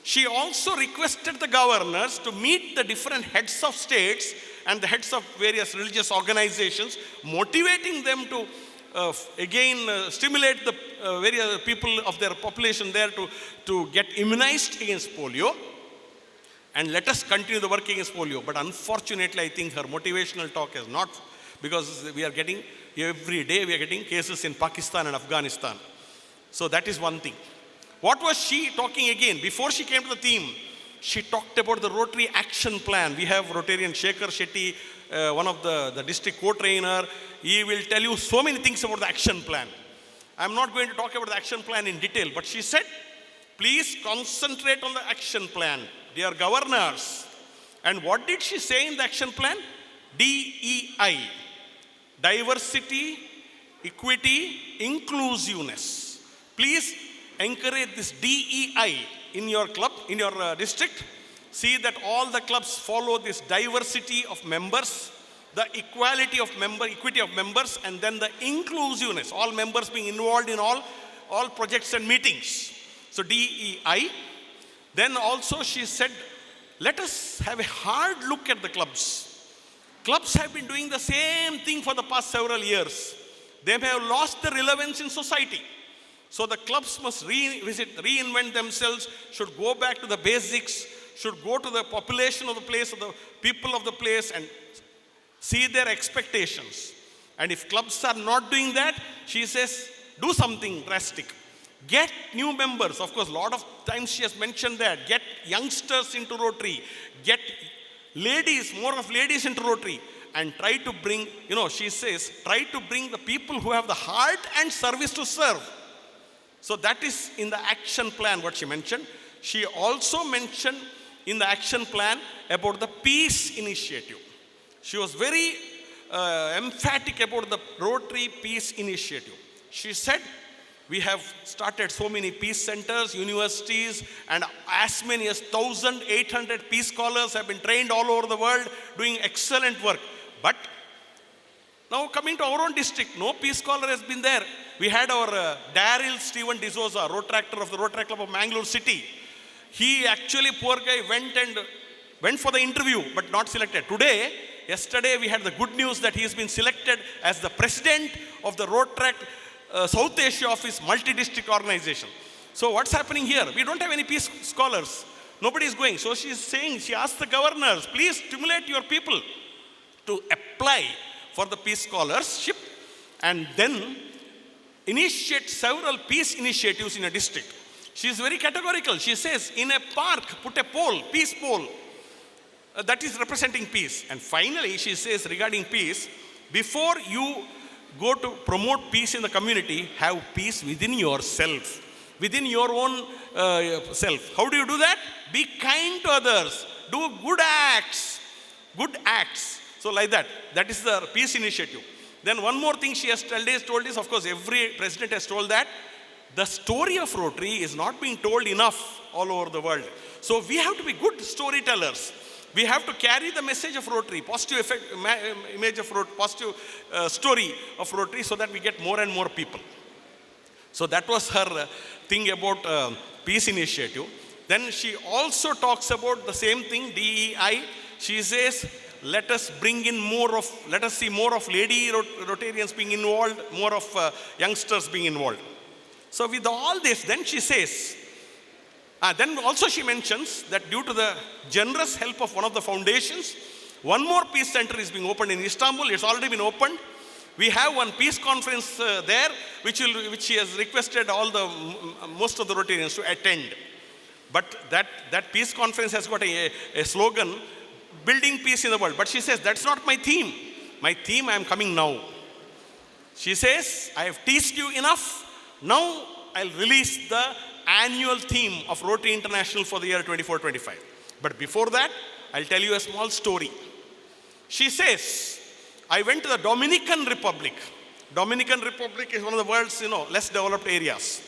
She also requested the governors to meet the different heads of states and the heads of various religious organizations, motivating them to stimulate the various people of their population there to get immunized against polio, and let us continue the work against polio. But unfortunately, I think her motivational talk is not, because every day we are getting cases in Pakistan and Afghanistan. So that is one thing. What was she talking again? Before she came to the theme, she talked about the Rotary Action Plan. We have Rotarian Shekhar Shetty, one of the district co-trainer. He will tell you so many things about the action plan. I'm not going to talk about the action plan in detail, but she said, please concentrate on the action plan, dear governors. And what did she say in the action plan? DEI, diversity, equity, inclusiveness. Please encourage this DEI in your club, in your district. See that all the clubs follow this diversity of members, the equity of members, and then the inclusiveness, all members being involved in all projects and meetings. So DEI. Then also she said, let us have a hard look at the clubs. Clubs have been doing the same thing for the past several years. They may have lost their relevance in society. So the clubs must reinvent themselves, should go back to the basics, should go to the population of the place, of the people of the place, and see their expectations. And if clubs are not doing that, she says, do something drastic. Get new members. Of course, a lot of times she has mentioned that. Get youngsters into Rotary. Get ladies, more of ladies into Rotary. And try to bring, she says, try to bring the people who have the heart and service to serve. So that is in the action plan what she mentioned. She also mentioned in the action plan about the peace initiative. She was very emphatic about the Rotary Peace Initiative. She said, we have started so many peace centers, universities, and as many as 1,800 peace scholars have been trained all over the world, doing excellent work. But now coming to our own district, no peace scholar has been there. We had our Daryl Stephen D'Souza, Rotractor of the Rotary Club of Mangalore City. He actually, poor guy, went for the interview, but not selected. Yesterday, we had the good news that he has been selected as the president of the Rotary South Asia Office multi-district organization. So what's happening here? We don't have any peace scholars. Nobody is going. So she asked the governors, please stimulate your people to apply for the peace scholarship. And then initiate several peace initiatives in a district. She is very categorical. She says, in a park, put a pole, peace pole. That is representing peace. And finally, she says regarding peace, before you go to promote peace in the community, have peace within yourself, within your own self. How do you do that? Be kind to others. Do good acts. Good acts. So like that. That is the peace initiative. Then one more thing she has told is, of course, every president has told that the story of Rotary is not being told enough all over the world. So we have to be good storytellers. We have to carry the message of Rotary, positive effect, image of Rotary, positive story of Rotary, so that we get more and more people. So that was her thing about peace initiative. Then she also talks about the same thing, DEI. She says, let us see more of lady Rotarians being involved, more of youngsters being involved. So with all this, then she says, then also she mentions that due to the generous help of one of the foundations, one more peace center is being opened in Istanbul. It's already been opened. We have one peace conference there, which she has requested most of the Rotarians to attend. But that peace conference has got a slogan, building peace in the world. But she says, that's not my theme. My theme, I am coming now. She says, I have teased you enough. Now I'll release the annual theme of Rotary International for the year 24-25. But before that, I'll tell you a small story. She says, I went to the Dominican Republic. Dominican Republic is one of the world's, less developed areas.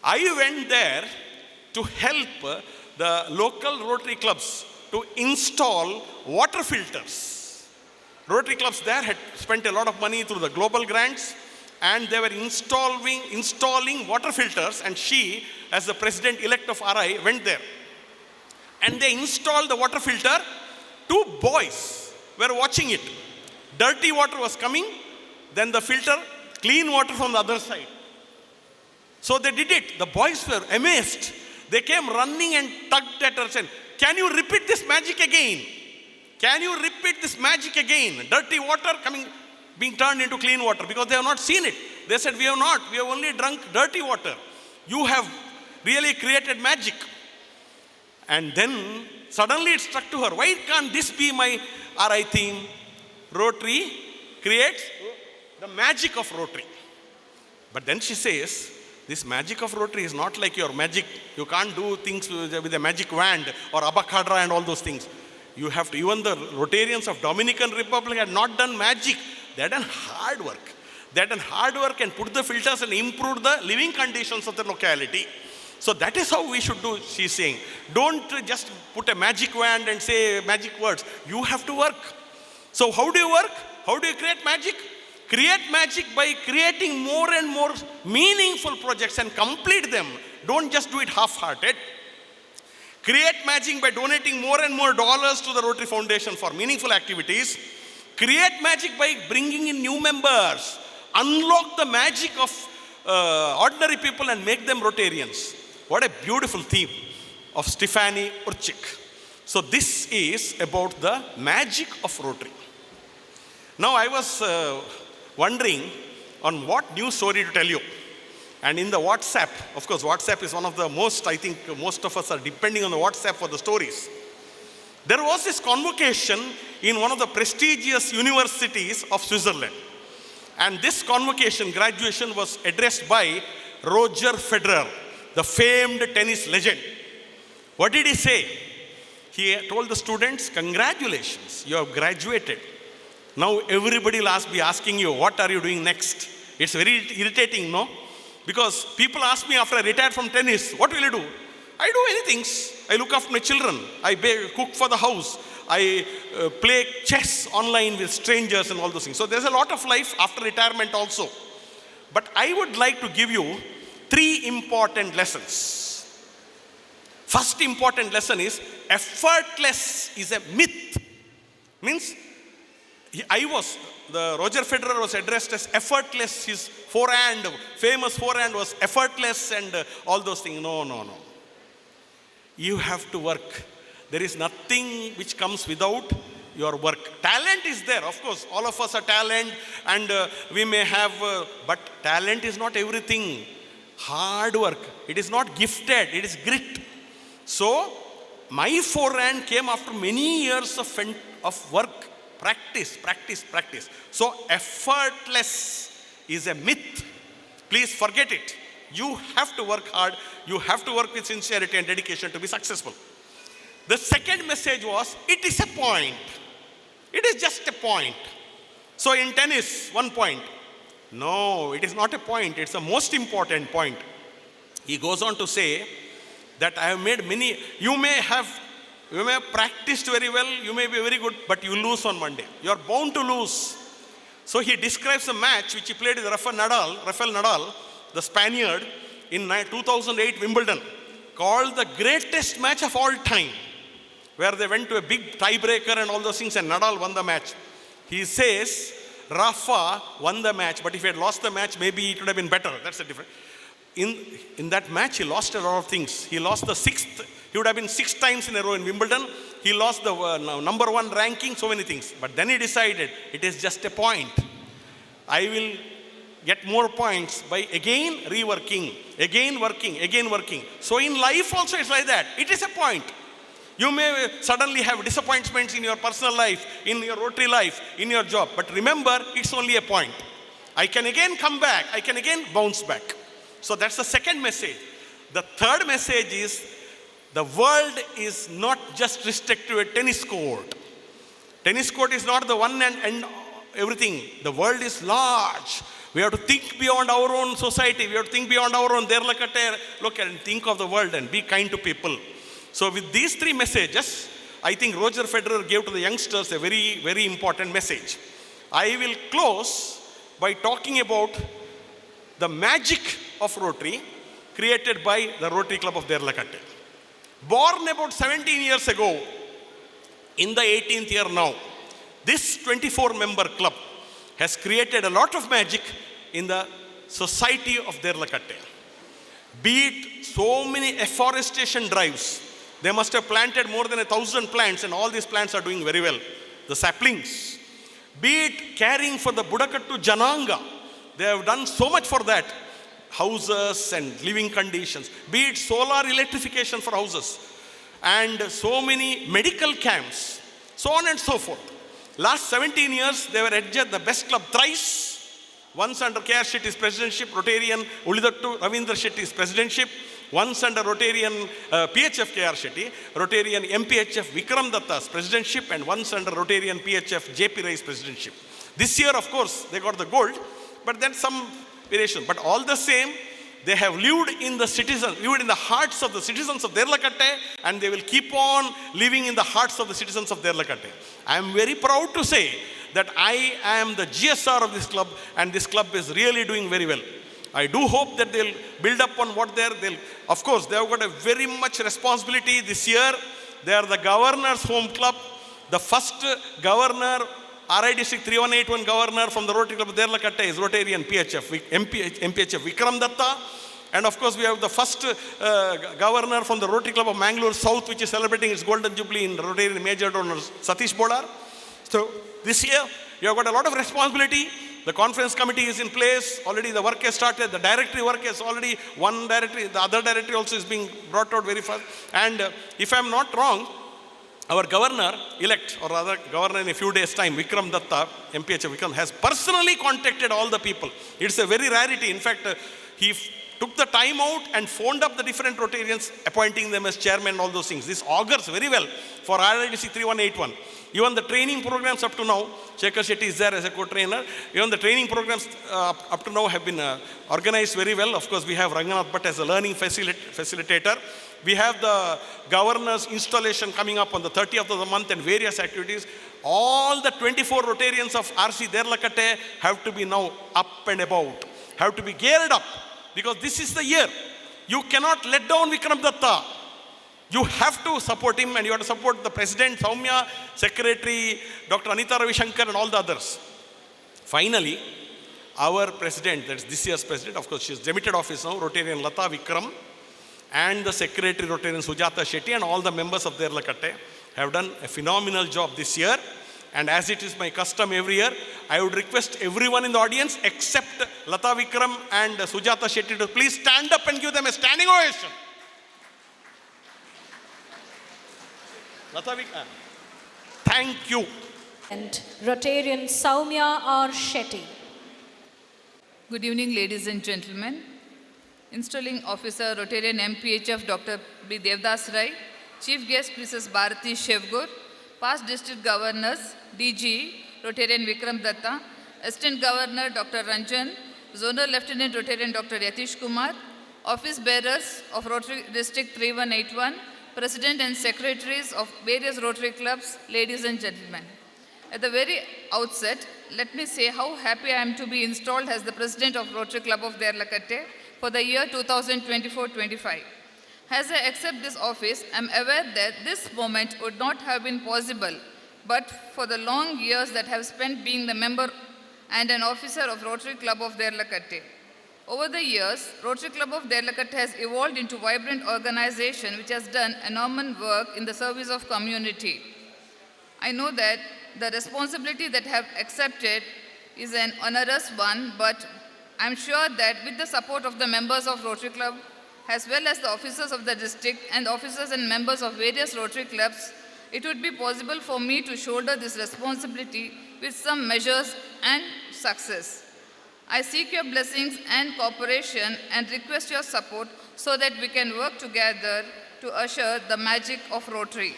I went there to help the local Rotary clubs to install water filters. Rotary clubs there had spent a lot of money through the global grants, and they were installing water filters, and she, as the president-elect of RI, went there. And they installed the water filter. 2 boys were watching it. Dirty water was coming, then the filter, clean water from the other side. So they did it. The boys were amazed. They came running and tugged at her and said, can you repeat this magic again? Can you repeat this magic again? Dirty water being turned into clean water, because they have not seen it. They said, we have not. We have only drunk dirty water. You have really created magic. And then suddenly it struck to her, why can't this be my RI theme? Rotary creates the magic of Rotary. But then she says, this magic of Rotary is not like your magic. You can't do things with a magic wand or Abbakka and all those things. You have to, even the Rotarians of Dominican Republic had not done magic. They had done hard work. They had done hard work and put the filters and improved the living conditions of the locality. So that is how we should do, she's saying. Don't just put a magic wand and say magic words. You have to work. So how do you work? How do you create magic? Create magic by creating more and more meaningful projects and complete them. Don't just do it half-hearted. Create magic by donating more and more dollars to the Rotary Foundation for meaningful activities. Create magic by bringing in new members. Unlock the magic of ordinary people and make them Rotarians. What a beautiful theme of Stefanie Urchik. So this is about the magic of Rotary. Now I was wondering on what new story to tell you. And in the WhatsApp, of course, WhatsApp is one of the most, I think most of us are depending on the WhatsApp for the stories. There was this convocation in one of the prestigious universities of Switzerland. And this convocation, graduation, was addressed by Roger Federer, the famed tennis legend. What did he say? He told the students, congratulations, you have graduated. Now everybody will be asking you, what are you doing next? It's very irritating, no? Because people ask me after I retired from tennis, what will you do? I do many things. I look after my children. I cook for the house. I play chess online with strangers and all those things. So there's a lot of life after retirement also. But I would like to give you 3 important lessons. First important lesson is, effortless is a myth. Means, Roger Federer was addressed as effortless. His famous forehand was effortless and all those things. No. You have to work. There is nothing which comes without your work. Talent is there, of course. All of us are talent, and we may have, but talent is not everything. Hard work. It is not gifted, it is grit. So, my forehand came after many years of work, practice. So, effortless is a myth. Please forget it. You have to work hard. You have to work with sincerity and dedication to be successful. The second message was, it is a point. It is just a point. So in tennis, 1 point. No, it is not a point. It's the most important point. He goes on to say that I have made many, you may have practiced very well, you may be very good, but you lose on Monday. You are bound to lose. So he describes a match which he played with Rafael Nadal, the Spaniard, in 2008 Wimbledon, called the greatest match of all time, where they went to a big tiebreaker and all those things, and Nadal won the match. He says, Rafa won the match, but if he had lost the match, maybe it would have been better. That's the difference. In that match, he lost a lot of things. He lost the sixth, he would have been 6 times in a row in Wimbledon. He lost the number 1 ranking, so many things. But then he decided, it is just a point. I will get more points by again reworking, again working. So in life also it's like that. It is a point. You may suddenly have disappointments in your personal life, in your Rotary life, in your job. But remember, it's only a point. I can again come back. I can again bounce back. So that's the second message. The third message is, the world is not just restricted to a tennis court. Tennis court is not the one and everything. The world is large. We have to think beyond our own society. We have to think beyond our own Deralakatte. Look and think of the world and be kind to people. So with these 3 messages, I think Roger Federer gave to the youngsters a very, very important message. I will close by talking about the magic of Rotary created by the Rotary Club of Deralakatte. Born about 17 years ago, in the 18th year now, this 24-member club has created a lot of magic in the society of Deralakatte. Be it so many afforestation drives. They must have planted more than 1,000 plants, and all these plants are doing very well. The saplings. Be it caring for the Budakattu Jananga. They have done so much for that. Houses and living conditions. Be it solar electrification for houses. And so many medical camps. So on and so forth. Last 17 years, they were adjudged the best club thrice. Once under K.R. Shetty's presidentship, Rotarian Ulidattu Ravindra Shetty's presidentship. Once under Rotarian PHF K.R. Shetty, Rotarian MPHF Vikram Datta's presidentship, and once under Rotarian PHF JP Rai's presidentship. This year, of course, they got the gold, but then some variation. But all the same, they have lived in the hearts of the citizens of Deralakatte, and they will keep on living in the hearts of the citizens of Deralakatte. I am very proud to say that I am the GSR of this club, and this club is really doing very well. I do hope that they'll build up on what of course, they have got a very much responsibility this year. They are the governor's home club. The first governor, RI District 3181 governor from the Rotary Club of Deralakatte is Rotarian MPHF Vikram Datta. And of course, we have the first governor from the Rotary Club of Mangalore South, which is celebrating its golden jubilee in Rotarian Major Donor Satish Bodar. So this year, you have got a lot of responsibility. The conference committee is in place. Already the work has started. The directory work is already one directory. The other directory also is being brought out very fast. And if I am not wrong, our governor-elect, or rather governor in a few days' time, Vikram Datta, MPHF Vikram, has personally contacted all the people. It's a very rarity. In fact, he took the time out and phoned up the different Rotarians, appointing them as chairman and all those things. This augurs very well for RIDC 3181. Even the training programs up to now, Shekhar Shetty is there as a co-trainer. Even the training programs up to now have been organized very well. Of course, we have Ranganath Bhatt as a learning facilitator. We have the governor's installation coming up on the 30th of the month and various activities. All the 24 Rotarians of RC Deralakatte have to be now up and about, have to be geared up, because this is the year. You cannot let down Vikram Datta. You have to support him, and you have to support the President, Soumya, Secretary, Dr. Anita Ravishankar, and all the others. Finally, our President, that's this year's President, of course, she is demitted office now, Rotarian Lata Vikram, and the Secretary, Rotarian Sujata Shetty, and all the members of Deralakatte have done a phenomenal job this year. And as it is my custom every year, I would request everyone in the audience except Lata Vikram and Sujata Shetty to please stand up and give them a standing ovation. Lata Vikram, thank you. And Rotarian Soumya R. Shetty. Good evening, ladies and gentlemen. Installing Officer Rotarian MPHF Dr. B. Devdas Rai, Chief Guest Mrs. Bharati Shevgur, Past District Governors, DG Rotarian Vikram Datta, Assistant Governor Dr. Ranjan, Zonal Lieutenant Rotarian Dr. Yatish Kumar, Office Bearers of Rotary District 3181, President and Secretaries of various Rotary clubs, ladies and gentlemen. At the very outset, let me say how happy I am to be installed as the President of Rotary Club of Deralakatte for the year 2024-25. As I accept this office, I am aware that this moment would not have been possible but for the long years that I have spent being the member and an officer of Rotary Club of Deralakatte. Over the years, Rotary Club of Deralakatte has evolved into a vibrant organization which has done enormous work in the service of community. I know that the responsibility that I have accepted is an onerous one, but I am sure that with the support of the members of Rotary Club, as well as the officers of the district and officers and members of various Rotary clubs, it would be possible for me to shoulder this responsibility with some measures and success. I seek your blessings and cooperation and request your support so that we can work together to usher the magic of Rotary.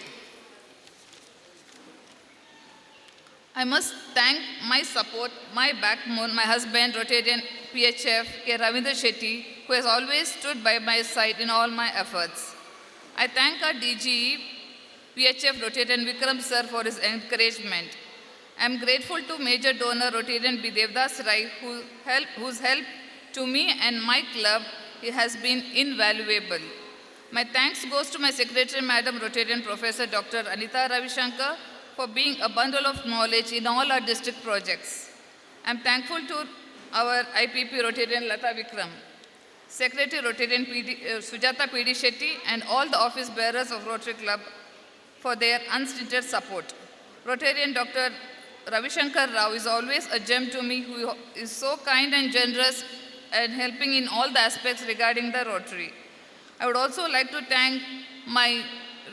I must thank my support, my backbone, my husband, Rotarian PHF, K. Ravindra Shetty, who has always stood by my side in all my efforts. I thank our DGE, PHF Rotarian Vikram sir for his encouragement. I am grateful to Major Donor Rotarian B. Devdas Rai, whose help to me and my club has been invaluable. My thanks goes to my Secretary, Madam Rotarian Professor Dr. Anita Ravishankar, for being a bundle of knowledge in all our district projects. I am thankful to our IPP Rotarian Lata Vikram, Secretary Rotarian Sujata PD Shetty, and all the office bearers of Rotary Club for their unstinted support. Rotarian Dr. Ravishankar Rao is always a gem to me, who is so kind and generous and helping in all the aspects regarding the Rotary. I would also like to thank my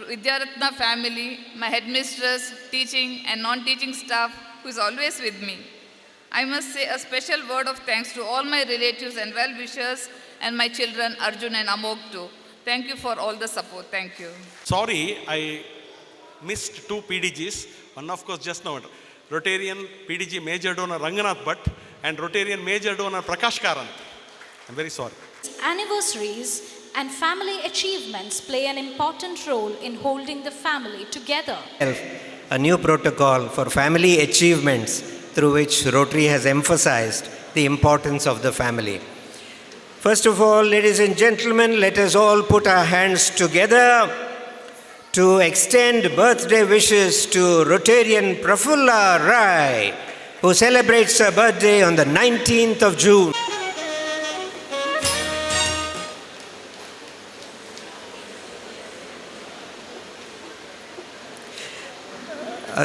Vidyaratna family, my headmistress, teaching and non-teaching staff who is always with me. I must say a special word of thanks to all my relatives and well-wishers and my children Arjun and Amok too. Thank you for all the support. Thank you. Sorry, I missed two PDGs. One of course just now, Rotarian PDG Major Donor Ranganath Bhatt and Rotarian Major Donor Prakash Karant. I'm very sorry. Anniversaries and family achievements play an important role in holding the family together. A new protocol for family achievements through which Rotary has emphasized the importance of the family. First of all, ladies and gentlemen, let us all put our hands together to extend birthday wishes to Rotarian Prafulla Rai, who celebrates her birthday on the 19th of June.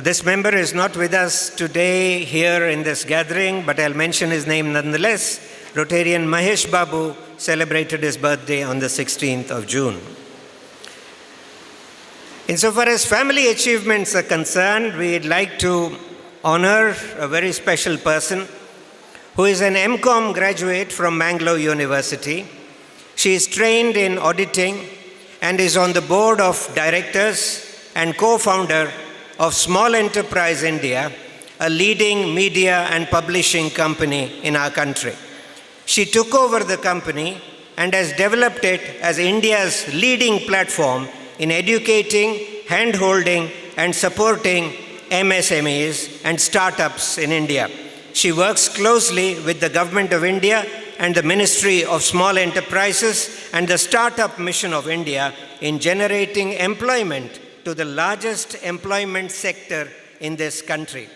This member is not with us today here in this gathering, but I'll mention his name nonetheless. Rotarian Mahesh Babu celebrated his birthday on the 16th of June. Insofar as family achievements are concerned, we'd like to honor a very special person who is an MCom graduate from Mangalore University. She is trained in auditing and is on the board of directors and co-founder of Small Enterprise India, a leading media and publishing company in our country. She took over the company and has developed it as India's leading platform in educating, hand-holding, and supporting MSMEs and startups in India. She works closely with the Government of India and the Ministry of Small Enterprises and the Startup Mission of India in generating employment to the largest employment sector in this country.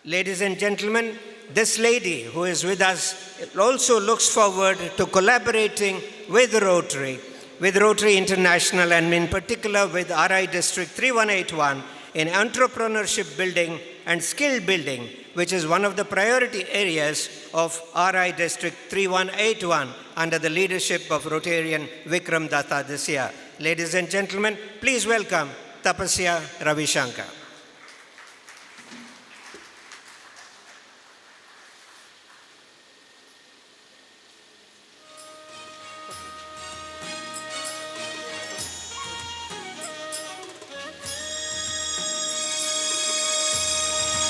Ladies and gentlemen, this lady who is with us also looks forward to collaborating with Rotary International, and in particular with RI District 3181 in entrepreneurship building and skill building, which is one of the priority areas of RI District 3181 under the leadership of Rotarian Vikram Datta this year. Ladies and gentlemen, please welcome Tapasya Ravishankar.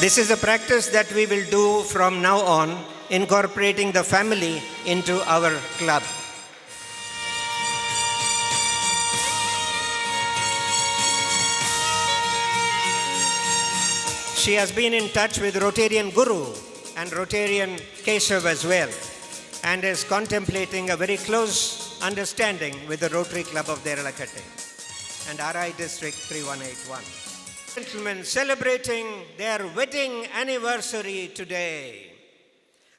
This is a practice that we will do from now on, incorporating the family into our club. She has been in touch with Rotarian Guru and Rotarian Keshav as well, and is contemplating a very close understanding with the Rotary Club of Deralakatte and RI District 3181. Gentlemen, celebrating their wedding anniversary today.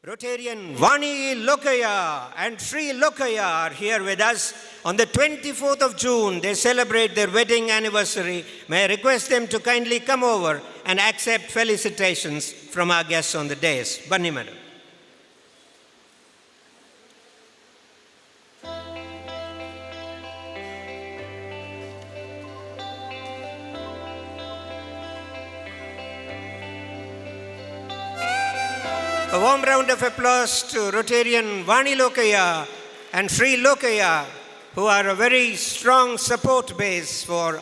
Rotarian Vani Lokaya and Sri Lokaya are here with us. On the 24th of June, they celebrate their wedding anniversary. May I request them to kindly come over and accept felicitations from our guests on the dais. Bunny madam. A warm round of applause to Rotarian Vani Lokaya and Sri Lokaya, who are a very strong support base for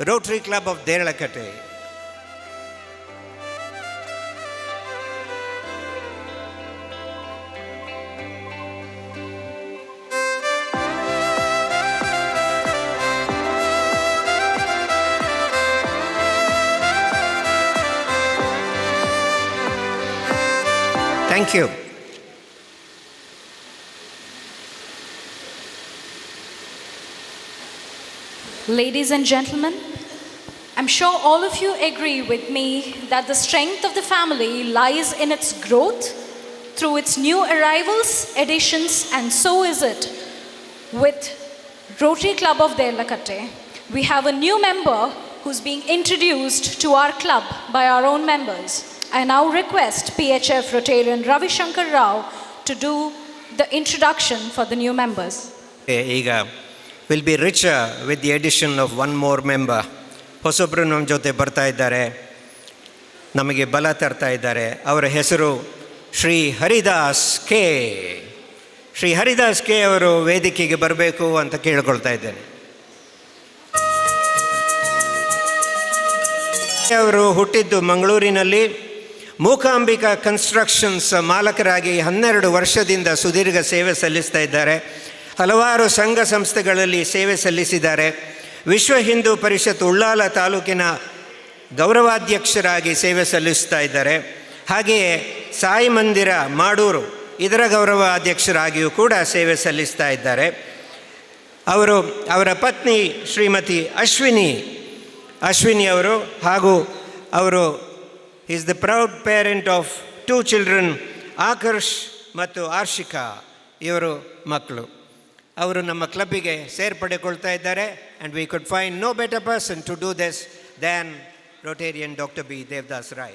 Rotary Club of Deralakatte. Thank you. Ladies and gentlemen, I'm sure all of you agree with me that the strength of the family lies in its growth through its new arrivals, additions, and so is it with Rotary Club of Deralakatte. We have a new member who's being introduced to our club by our own members. I now request PHF Rotarian Ravishankar Rao to do the introduction for the new members. Ega will be richer with the addition of one more member. ಹೊಸೊಬ್ಬರು ನಮ್ಮ ಜೊತೆ ಬರ್ತಾ ಇದ್ದಾರೆ, ನಮಗೆ ಬಲ ತರ್ತಾ ಇದ್ದಾರೆ. ಅವರ ಹೆಸರು ಶ್ರೀ ಹರಿದಾಸ್ ಕೆ. ಶ್ರೀ ಹರಿದಾಸ್ ಕೆ ಅವರು ವೇದಿಕೆಗೆ ಬರಬೇಕು ಅಂತ ಕೇಳ್ಕೊಳ್ತಾ ಇದ್ದೇನೆ. ಅವರು ಹುಟ್ಟಿದ್ದು ಮಂಗಳೂರಿನಲ್ಲಿ. ಮೂಕಾಂಬಿಕಾ ಕನ್ಸ್ಟ್ರಕ್ಷನ್ಸ್ ಮಾಲಕರಾಗಿ 12 ವರ್ಷದಿಂದ ಸುದೀರ್ಘ ಸೇವೆ ಸಲ್ಲಿಸ್ತಾ ಇದ್ದಾರೆ. ಹಲವಾರು ಸಂಘ ಸಂಸ್ಥೆಗಳಲ್ಲಿ ಸೇವೆ ಸಲ್ಲಿಸಿದ್ದಾರೆ. ವಿಶ್ವ ಹಿಂದೂ ಪರಿಷತ್ ಉಳ್ಳಾಲ ತಾಲೂಕಿನ ಗೌರವಾಧ್ಯಕ್ಷರಾಗಿ ಸೇವೆ ಸಲ್ಲಿಸ್ತಾ ಇದ್ದಾರೆ. ಹಾಗೆಯೇ ಸಾಯಿ ಮಂದಿರ ಮಾಡೂರು ಇದರ ಗೌರವಾಧ್ಯಕ್ಷರಾಗಿಯೂ ಕೂಡ ಸೇವೆ ಸಲ್ಲಿಸ್ತಾ ಇದ್ದಾರೆ. ಅವರ ಪತ್ನಿ ಶ್ರೀಮತಿ ಅಶ್ವಿನಿ ಅವರು ಹಾಗೂ ಅವರು is the proud parent of 2 children, Akarsh ಮತ್ತು ಆರ್ಷಿಕಾ. ಇವರು ಮಕ್ಕಳು. ಅವರು ನಮ್ಮ ಕ್ಲಬ್ಬಿಗೆ ಸೇರ್ಪಡೆಗೊಳ್ತಾ ಇದ್ದಾರೆ. and we could find no better person to do this than Rotarian Dr. B. Devdas Rai.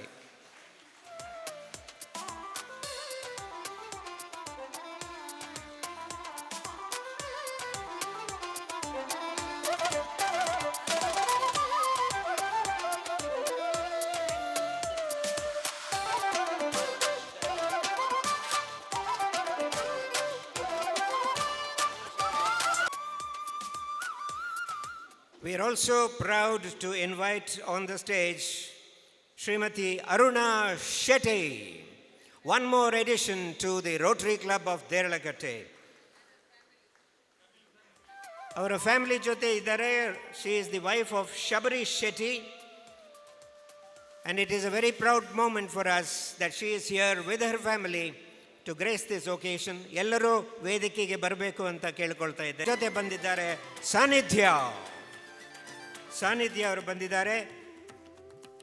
We are also proud to invite on the stage Srimati Aruna Shetty, one more addition to the Rotary Club of Deralakatte. Our family jote idare. She is the wife of Shabari Shetty, and it is a very proud moment for us that she is here with her family to grace this occasion. ಎಲ್ಲರೂ ವೇದಿಕೆಗೆ ಬರಬೇಕು ಅಂತ ಕೇಳ್ಕೊಳ್ತಾ ಇದ್ದಾರೆ. ಜೊತೆ ಬಂದಿದ್ದಾರೆ ಸಾನ್ನಿಧ್ಯ ಅವರು ಬಂದಿದ್ದಾರೆ.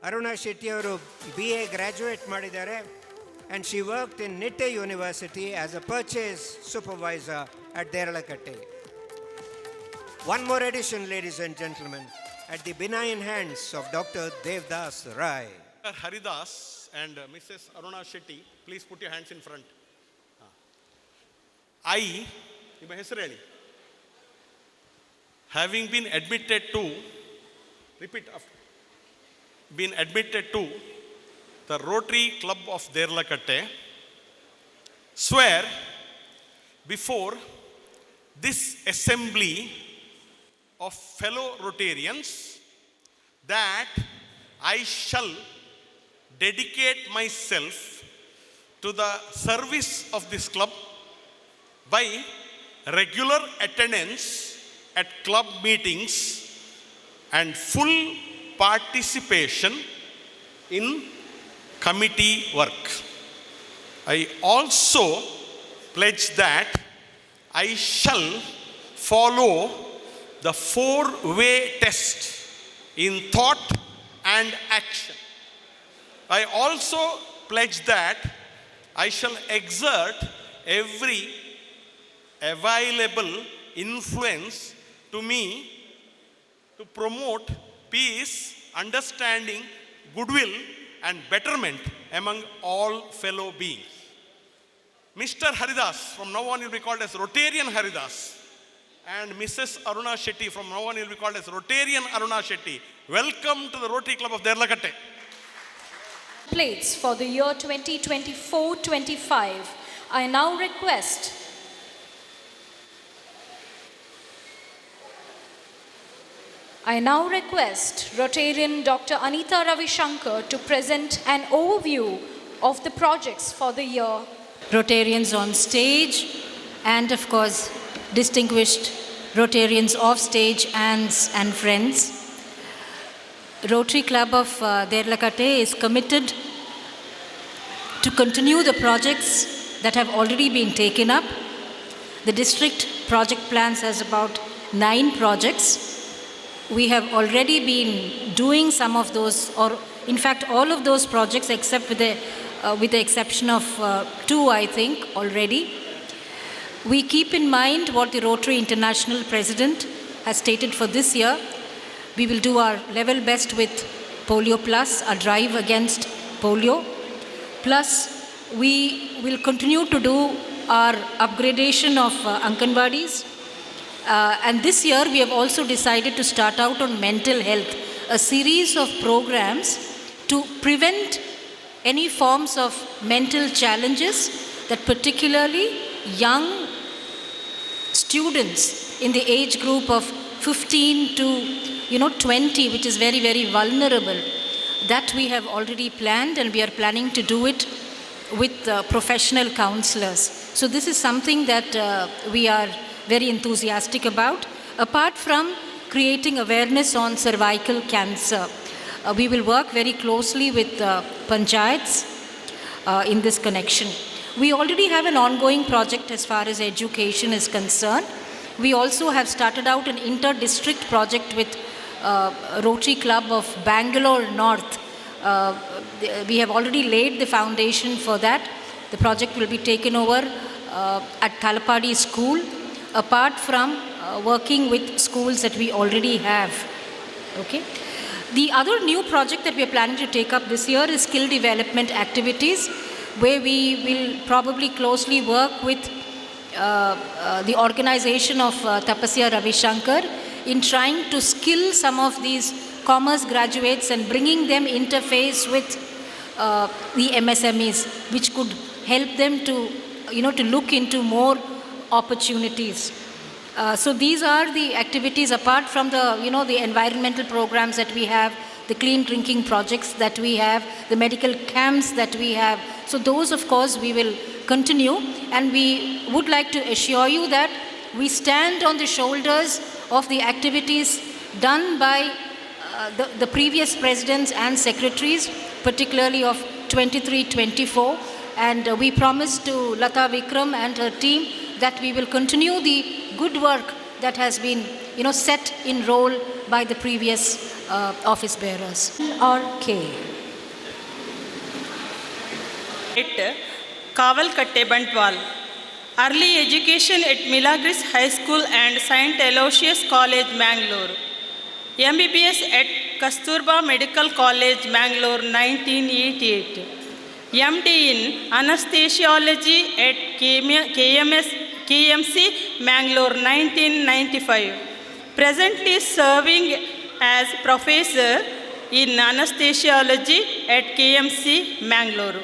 ಅರುಣಾ ಶೆಟ್ಟಿ ಅವರು BA ಗ್ರ್ಯಾಜುಯೇಟ್ ಮಾಡಿದ್ದಾರೆ. and she worked in Nitte University as a purchase supervisor at Deralakatte. One more addition, ladies and gentlemen, at the benign hands of Dr. Devdas Rai. Haridas and Mrs. Aruna Shetty, please put your hands in front. I, ನಿಮ್ಮ ಹೆಸರು ಹೇಳಿ, having been admitted to, repeat after, been admitted to the Rotary Club of Deralakatte, swear before this assembly of fellow Rotarians that I shall dedicate myself to the service of this club by regular attendance at club meetings and full participation in committee work. I also pledge that I shall follow the four-way test in thought and action. I also pledge that I shall exert every available influence to me to promote peace, understanding, goodwill, and betterment among all fellow beings. Mr. Haridas, from now on you'll be called as Rotarian Haridas, and Mrs. Aruna Shetty, from now on you'll be called as Rotarian Aruna Shetty. Welcome to the Rotary Club of Deralakatte. Plates for the year 2024-25. I now request Rotarian Dr. Anita Ravishankar to present an overview of the projects for the year. Rotarians on stage and of course distinguished Rotarians off stage and friends. Rotary Club of Deralakatte is committed to continue the projects that have already been taken up. The district project plans has about 9 projects. We have already been doing some of those, or in fact all of those projects except with the exception of 2, I think, already. We keep in mind what the Rotary International President has stated for this year. We will do our level best with Polio Plus, a drive against polio. Plus, we will continue to do our upgradation of Anganwadis. And this year, we have also decided to start out on mental health, a series of programs to prevent any forms of mental challenges that particularly young students in the age group of 15 to 20, which is very, very vulnerable, that we have already planned, and we are planning to do it with professional counselors. So this is something that we are very enthusiastic about. Apart from creating awareness on cervical cancer, we will work very closely with panchayats in this connection. We already have an ongoing project as far as education is concerned. We also have started out an inter-district project with Rotary Club of Bangalore North. We have already laid the foundation for that. The project will be taken over at Talapadi School, apart from working with schools that we already have. Okay. The other new project that we are planning to take up this year is skill development activities, where we will probably closely work with the organization of Tapasya Ravishankar in trying to skill some of these commerce graduates and bringing them interface with the MSMEs, which could help them to look into more opportunities. So these are the activities apart from the environmental programs that we have, the clean drinking projects that we have, the medical camps that we have. So those, of course, we will continue, and we would like to assure you that we stand on the shoulders of the activities done by the previous presidents and secretaries, particularly of 23-24, and we promise to Lata Vikram and her team that we will continue the good work that has been set in role by the previous office bearers. RK. Kavalkatte Bantwal. Early education at Milagris High School and St. Aloysius College, Mangalore. MBBS at Kasturba Medical College, Mangalore, 1988. MD in Anesthesiology at KMC, Mangalore, 1995. Presently serving as professor in anesthesiology at KMC, Mangalore.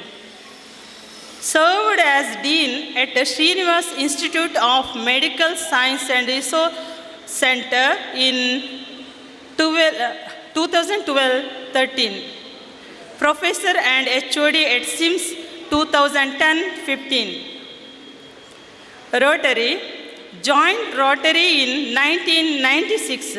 Served as Dean at the Srinivas Institute of Medical Science and Research Center in 2012-13. Professor and HOD at SIMS 2010-15. Rotary, joined Rotary in 1996.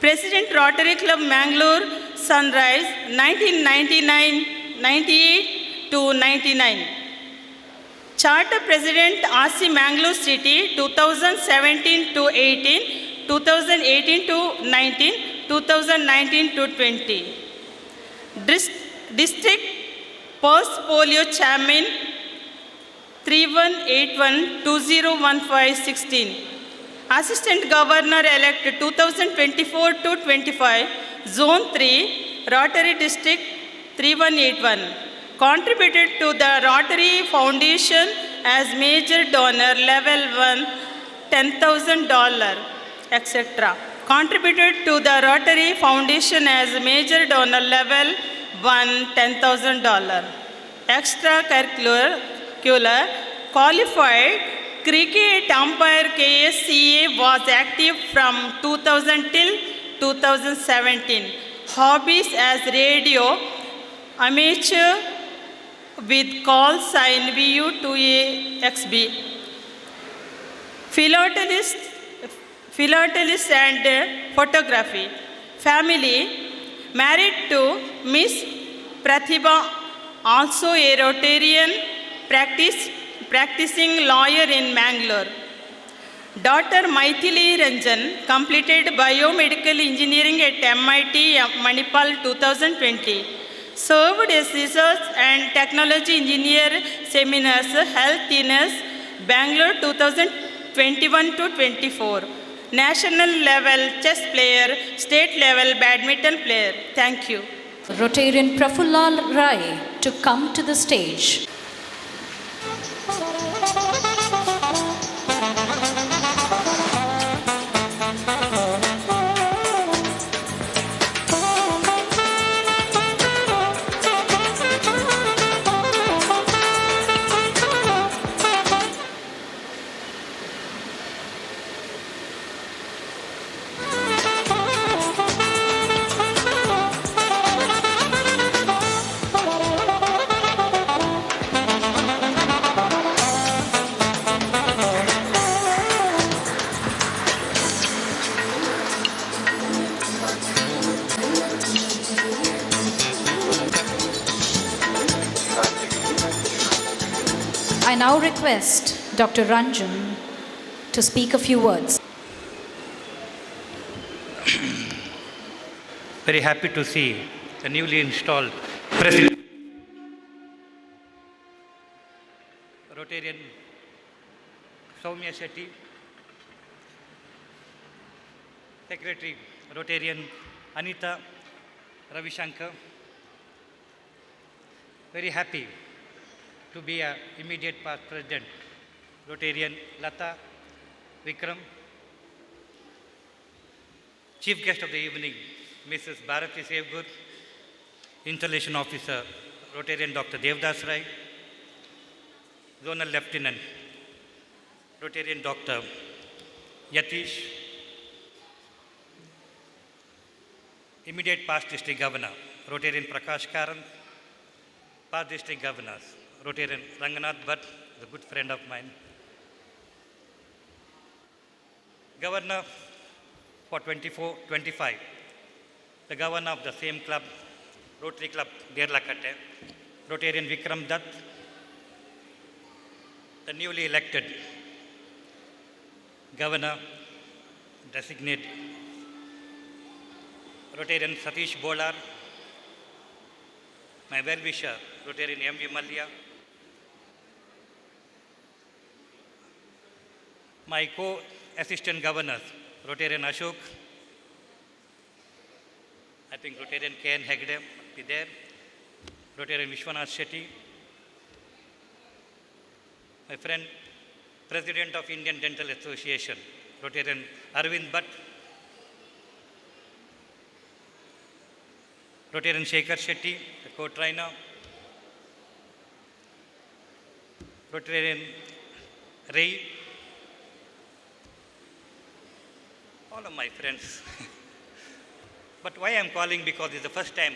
President Rotary Club Mangalore Sunrise 1999-98 to 99. Charter President RC Mangalore City 2017 to 18, 2018 to 19, 2019 to 20. District Pulse Polio Chairman 3181-2015-16. Assistant Governor-elect 2024 to 25, Zone 3, Rotary District 3181. Contributed to the Rotary Foundation as major donor level 1, $10,000, etc. Contributed to the Rotary Foundation as major donor level 1, $10,000. Extracurricular qualified cricket umpire KSCA was active from 2000 till 2017. Hobbies as radio amateur with call sign VU2AXB. Philatelist and photography. Family, married to Miss Pratibha, also a Rotarian, practicing lawyer in Mangalore. Daughter Maithili Ranjan completed biomedical engineering at MIT Manipal 2020. Served as research and technology engineer seminars held in Bangalore 2021 to 24. National level chess player, state level badminton player. Thank you. Rotarian Prafulla Rai to come to the stage. I now request Dr. Ranjan to speak a few words. Very happy to see the newly installed President, Rotarian Soumya Shetty, Secretary Rotarian Anita Ravishankar. Very happy to be a immediate past President, Rotarian Lata Vikram. Chief guest of the evening, Mrs. Bharati Sevgur, Installation Officer, Rotarian Dr. Devdas Rai, Zonal Lieutenant, Rotarian Dr. Yatish, immediate past District Governor, Rotarian Prakash Karan, past District Governors, Rotarian Ranganath Bhatt, a good friend of mine, Governor for 24-25, the Governor of the same club, Rotary Club Deralakatte, Rotarian Vikram Dutt, the newly elected Governor designate, Rotarian Satish Bolar, my well-wisher, Rotarian M.V. Malya, my co-assistant governors, Rotarian Ashok, I think Rotarian K.N. Hegde be there, Rotarian Vishwanath Shetty, my friend, President of Indian Dental Association, Rotarian Arvind Bhatt, Rotarian Shekhar Shetty, the co-trainer, Rotarian Ray, all of my friends. But why I am calling? Because it's the first time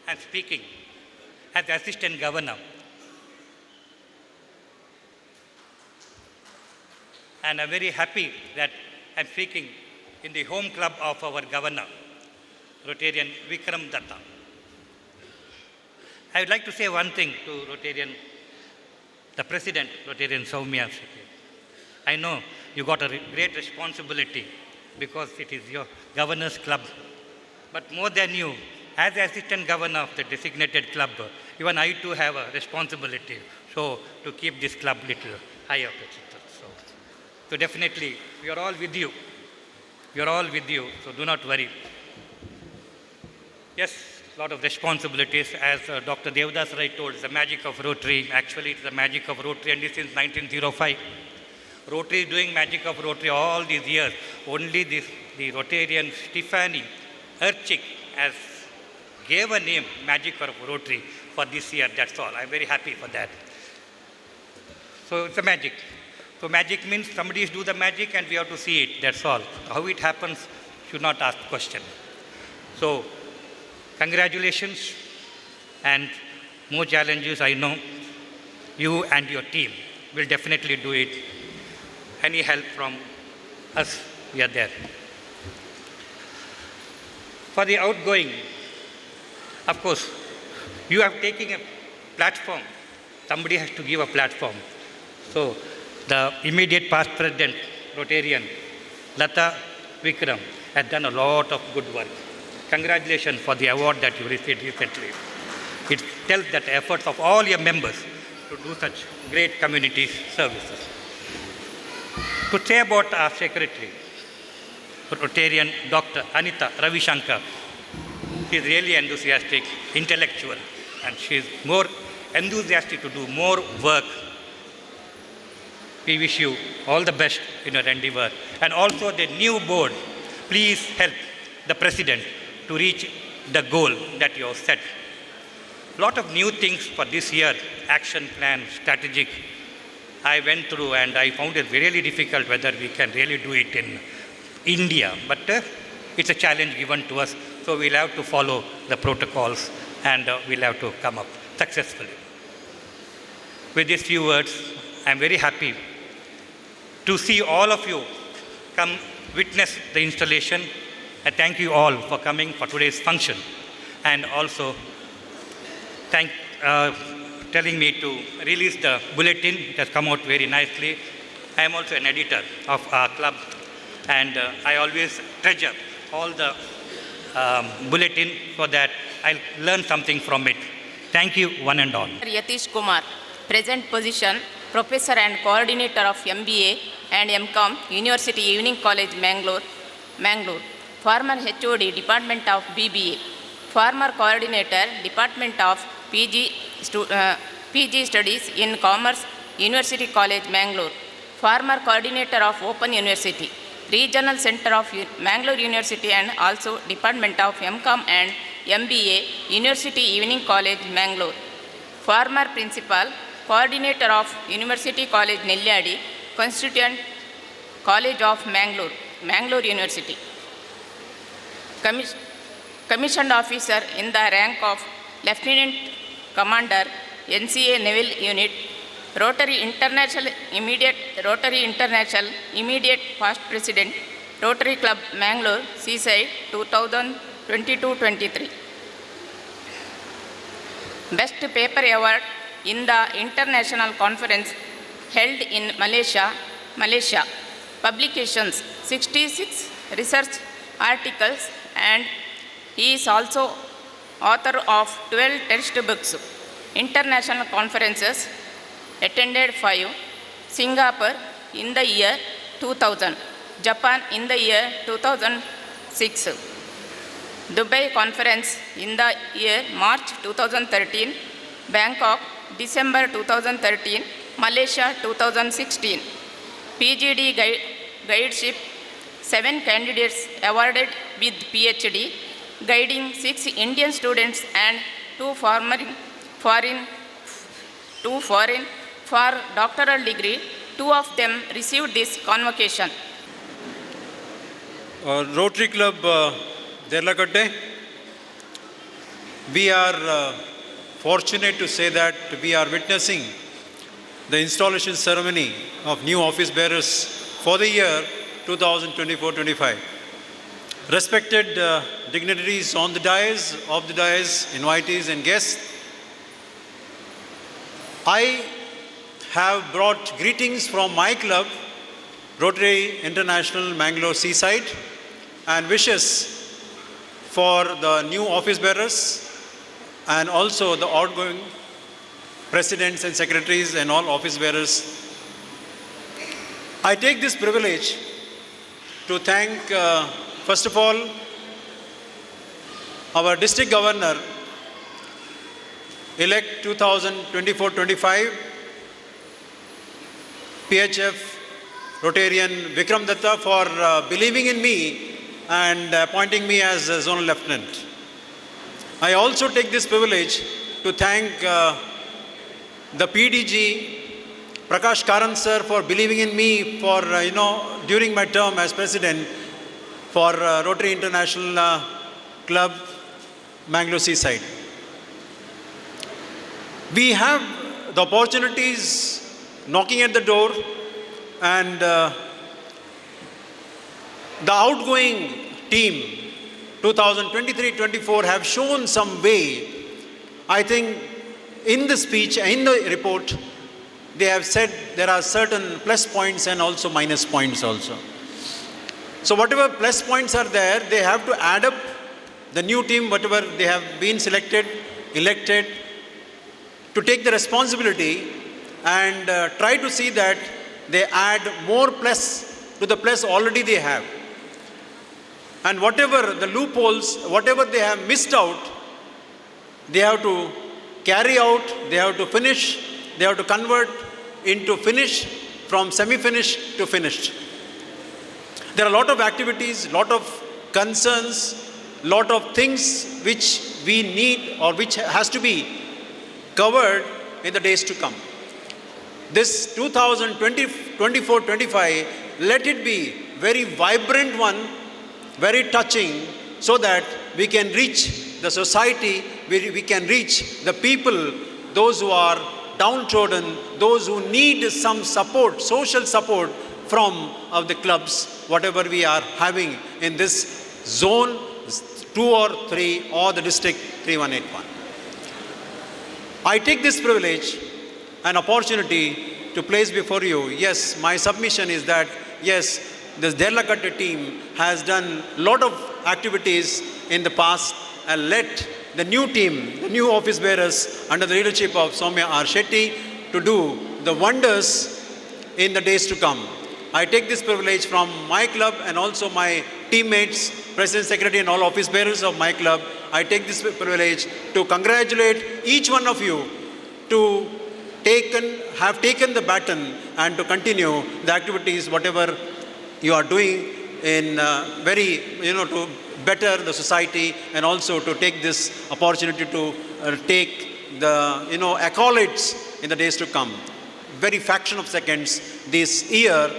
I am speaking as the Assistant Governor. And I am very happy that I am speaking in the home club of our Governor, Rotarian Vikram Datta. I would like to say one thing to Rotarian, the President, Rotarian Soumya. I know you got a great responsibility because it is your Governor's club. But more than you, as the Assistant Governor of the designated club, even I too have a responsibility. So to keep this club little higher. So definitely, we are all with you. We are all with you, so do not worry. Yes, a lot of responsibilities. As Dr. Devdas Rai told, it's the magic of Rotary. Actually, it's the magic of Rotary, and this since 1905. Rotary is doing magic of Rotary all these years. Only the Rotarian Stephanie Erchik has gave a name, Magic of Rotary, for this year, that's all. I'm very happy for that. So it's a magic. So magic means somebody do the magic and we have to see it, that's all. How it happens, should not ask question. So, congratulations, and more challenges, I know. You and your team will definitely do it. Any help from us, we are there. For the outgoing, of course, you have taken a platform. Somebody has to give a platform. So, the immediate past president, Rotarian, Lata Vikram, has done a lot of good work. Congratulations for the award that you received recently. It tells that the efforts of all your members to do such great community services. To say about our secretary, Rotarian Dr. Anita Ravishankar, she is really enthusiastic, intellectual, and she is more enthusiastic to do more work. We wish you all the best in your endeavor. And also the new board, please help the president to reach the goal that you have set. A lot of new things for this year, action plan, strategic, I went through and I found it really difficult whether we can really do it in India. But it's a challenge given to us, so we'll have to follow the protocols and we'll have to come up successfully. With these few words, I'm very happy to see all of you come witness the installation. I thank you all for coming for today's function, and also telling me to release the bulletin. It has come out very nicely. I am also an editor of our club, and I always treasure all the bulletin so that I'll learn something from it. Thank you, one and all. Yatish Kumar, present position, Professor and Coordinator of MBA and MCom, University Evening College, Mangalore. Former HOD, Department of BBA. Former Coordinator, Department of PG Studies in Commerce, University College, Mangalore. Former Coordinator of Open University, Regional Center of Mangalore University, and also Department of MCom and MBA, University Evening College, Mangalore. Former Principal, Coordinator of University College, Nelladi, Constituent College of Mangalore University. Commissioned Officer in the rank of Lieutenant Commander, NCA Naval Unit, Rotary International Immediate Past President, Rotary Club, Mangalore, Seaside, 2022-23. Best Paper Award in the International Conference held in Malaysia. Publications, 66 research articles, and he is also author of 12 textbooks. International conferences, attended 5, Singapore in the year 2000, Japan in the year 2006. Dubai Conference in the year March 2013, Bangkok December 2013, Malaysia 2016. PGD Guideship, 7 candidates awarded with PhD, guiding 6 Indian students and 2 foreign for doctoral degree. 2 of them received this convocation. Rotary Club Deralakatte, we are fortunate to say that we are witnessing the installation ceremony of new office bearers for the year 2024-25. Respected dignitaries on the dais, off the dais, invitees and guests, I have brought greetings from my club, Rotary International Mangalore Seaside, and wishes for the new office bearers and also the outgoing presidents and secretaries and all office bearers. I take this privilege to thank, first of all, our district governor, elect 2024-25, PHF Rotarian Vikram Datta for believing in me and appointing me as a zonal lieutenant. I also take this privilege to thank the PDG, Prakash Karan sir, for believing in me for, during my term as president for Rotary International Club, Mangalore Seaside. We have the opportunities knocking at the door, and the outgoing team 2023-24 have shown some way. I think in the speech, in the report, they have said there are certain plus points and also minus points also. So whatever plus points are there, they have to add up the new team, whatever they have been selected, elected, to take the responsibility and try to see that they add more plus to the plus already they have. And whatever the loopholes, whatever they have missed out, they have to carry out, they have to finish, they have to convert into finish, from semi-finished to finished. There are a lot of activities, lot of concerns, lot of things which we need or which has to be covered in the days to come. This 2024-25, let it be very vibrant one, very touching, so that we can reach the society, we can reach the people, those who are downtrodden, those who need some support, social support from the clubs, whatever we are having in this zone 2 or 3 or the district 3181. I take this privilege and opportunity to place before you, yes, my submission is that, yes, this Deralakatte team has done a lot of activities in the past and let the new team, the new office bearers under the leadership of Soumya R. Shetty to do the wonders in the days to come. I take this privilege from my club and also my teammates, President, Secretary and all office bearers of my club. I take this privilege to congratulate each one of you to have taken the baton and to continue the activities, whatever you are doing in to better the society, and also to take this opportunity to take the, accolades in the days to come. Very fraction of seconds this year,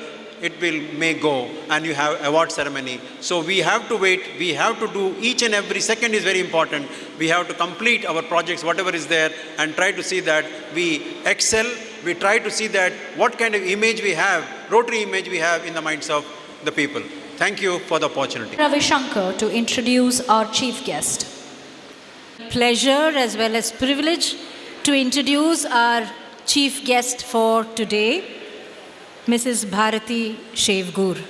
it may go and you have award ceremony. So we have to wait, we have to do each and every second is very important. We have to complete our projects, whatever is there, and try to see that we excel. We try to see that what kind of image we have, Rotary image we have in the minds of the people. Thank you for the opportunity. Ravi Shankar to introduce our chief guest. Pleasure as well as privilege to introduce our chief guest for today, Mrs. Bharati Shevgur.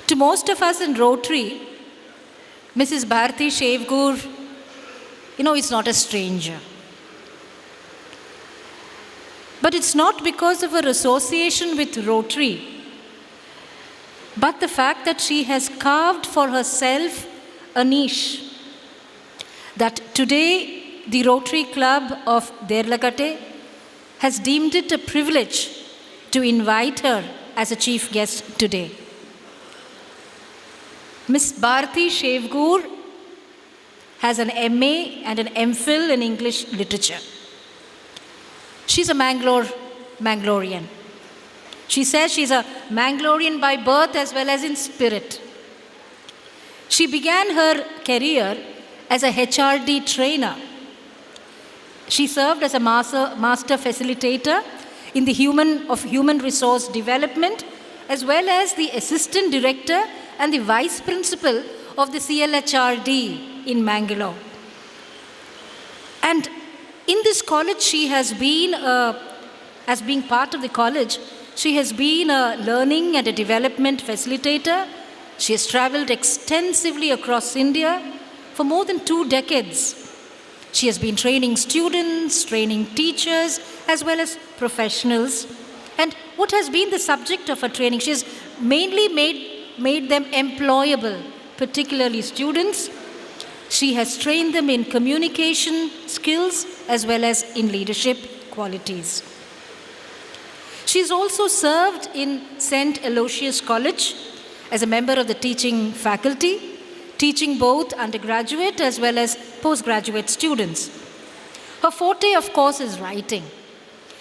To most of us in Rotary, Mrs. Bharati Shevgur, is not a stranger. But it's not because of her association with Rotary, but the fact that she has carved for herself Anish that today the Rotary Club of Deralakatte has deemed it a privilege to invite her as a chief guest today. Ms. Bharati Shevgur has an MA and an MPhil in English literature. She's a Mangalorean. She says she's a Mangalorean by birth as well as in spirit. She began her career as a HRD trainer. She served as a master facilitator in the human resource development, as well as the assistant director and the vice principal of the CLHRD in Mangalore. And in this college, she has been, as being part of the college, she has been a learning and a development facilitator. She has traveled extensively across India for more than 2 decades. She has been training students, training teachers, as well as professionals. And what has been the subject of her training? She has mainly made them employable, particularly students. She has trained them in communication skills as well as in leadership qualities. She has also served in St. Aloysius College as a member of the teaching faculty, teaching both undergraduate as well as postgraduate students. Her forte, of course, is writing.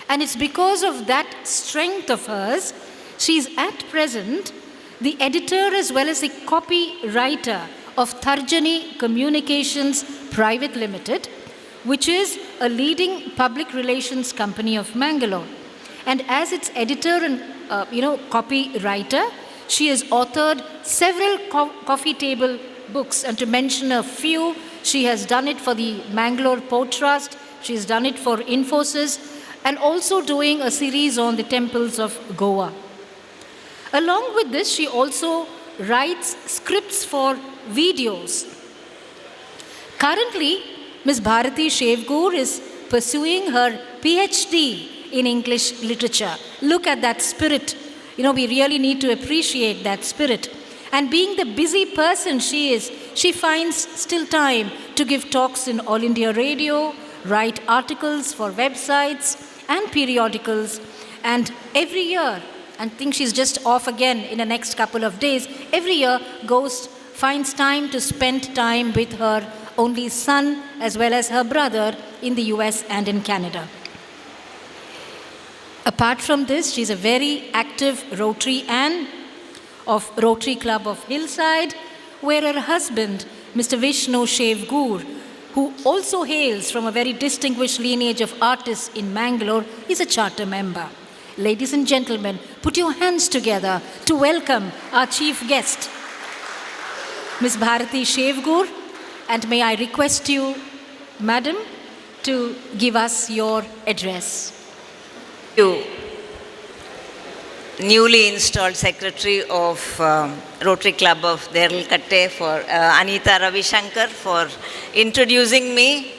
And it's because of that strength of hers, she's at present the editor as well as the copywriter of Tarjani Communications Private Limited, which is a leading public relations company of Mangalore. And as its editor and copywriter, she has authored several coffee table books, and to mention a few, she has done it for the Mangalore Port Trust, she's done it for Infosys, and also doing a series on the temples of Goa. Along with this, she also writes scripts for videos. Currently, Ms. Bharati Shevgur is pursuing her PhD in English literature. Look at that spirit. We really need to appreciate that spirit. And being the busy person she is, she finds still time to give talks in All India Radio, write articles for websites and periodicals. And every year, I think she's just off again in the next couple of days, every year finds time to spend time with her only son as well as her brother in the US and in Canada. Apart from this, she's a very active Rotary and of Rotary Club of Hillside, where her husband, Mr. Vishnu Shevgur, who also hails from a very distinguished lineage of artists in Mangalore, is a charter member. Ladies and gentlemen, put your hands together to welcome our chief guest, Ms. Bharati Shevgur, and may I request you, Madam, to give us your address. You, newly installed Secretary of Rotary Club of Deralakatte, for Anita Ravishankar, for introducing me,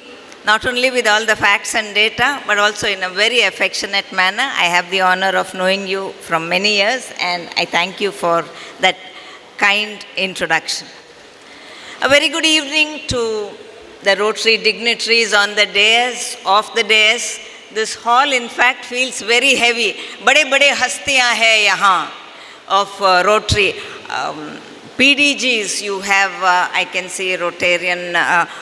not only with all the facts and data, but also in a very affectionate manner. I have the honor of knowing you from many years, and I thank you for that kind introduction. A very good evening to the Rotary dignitaries on the dais, off the dais. This hall, in fact, feels very heavy. Bade hastiyan hai yahan of Rotary. PDGs, you have, I can see Rotarian,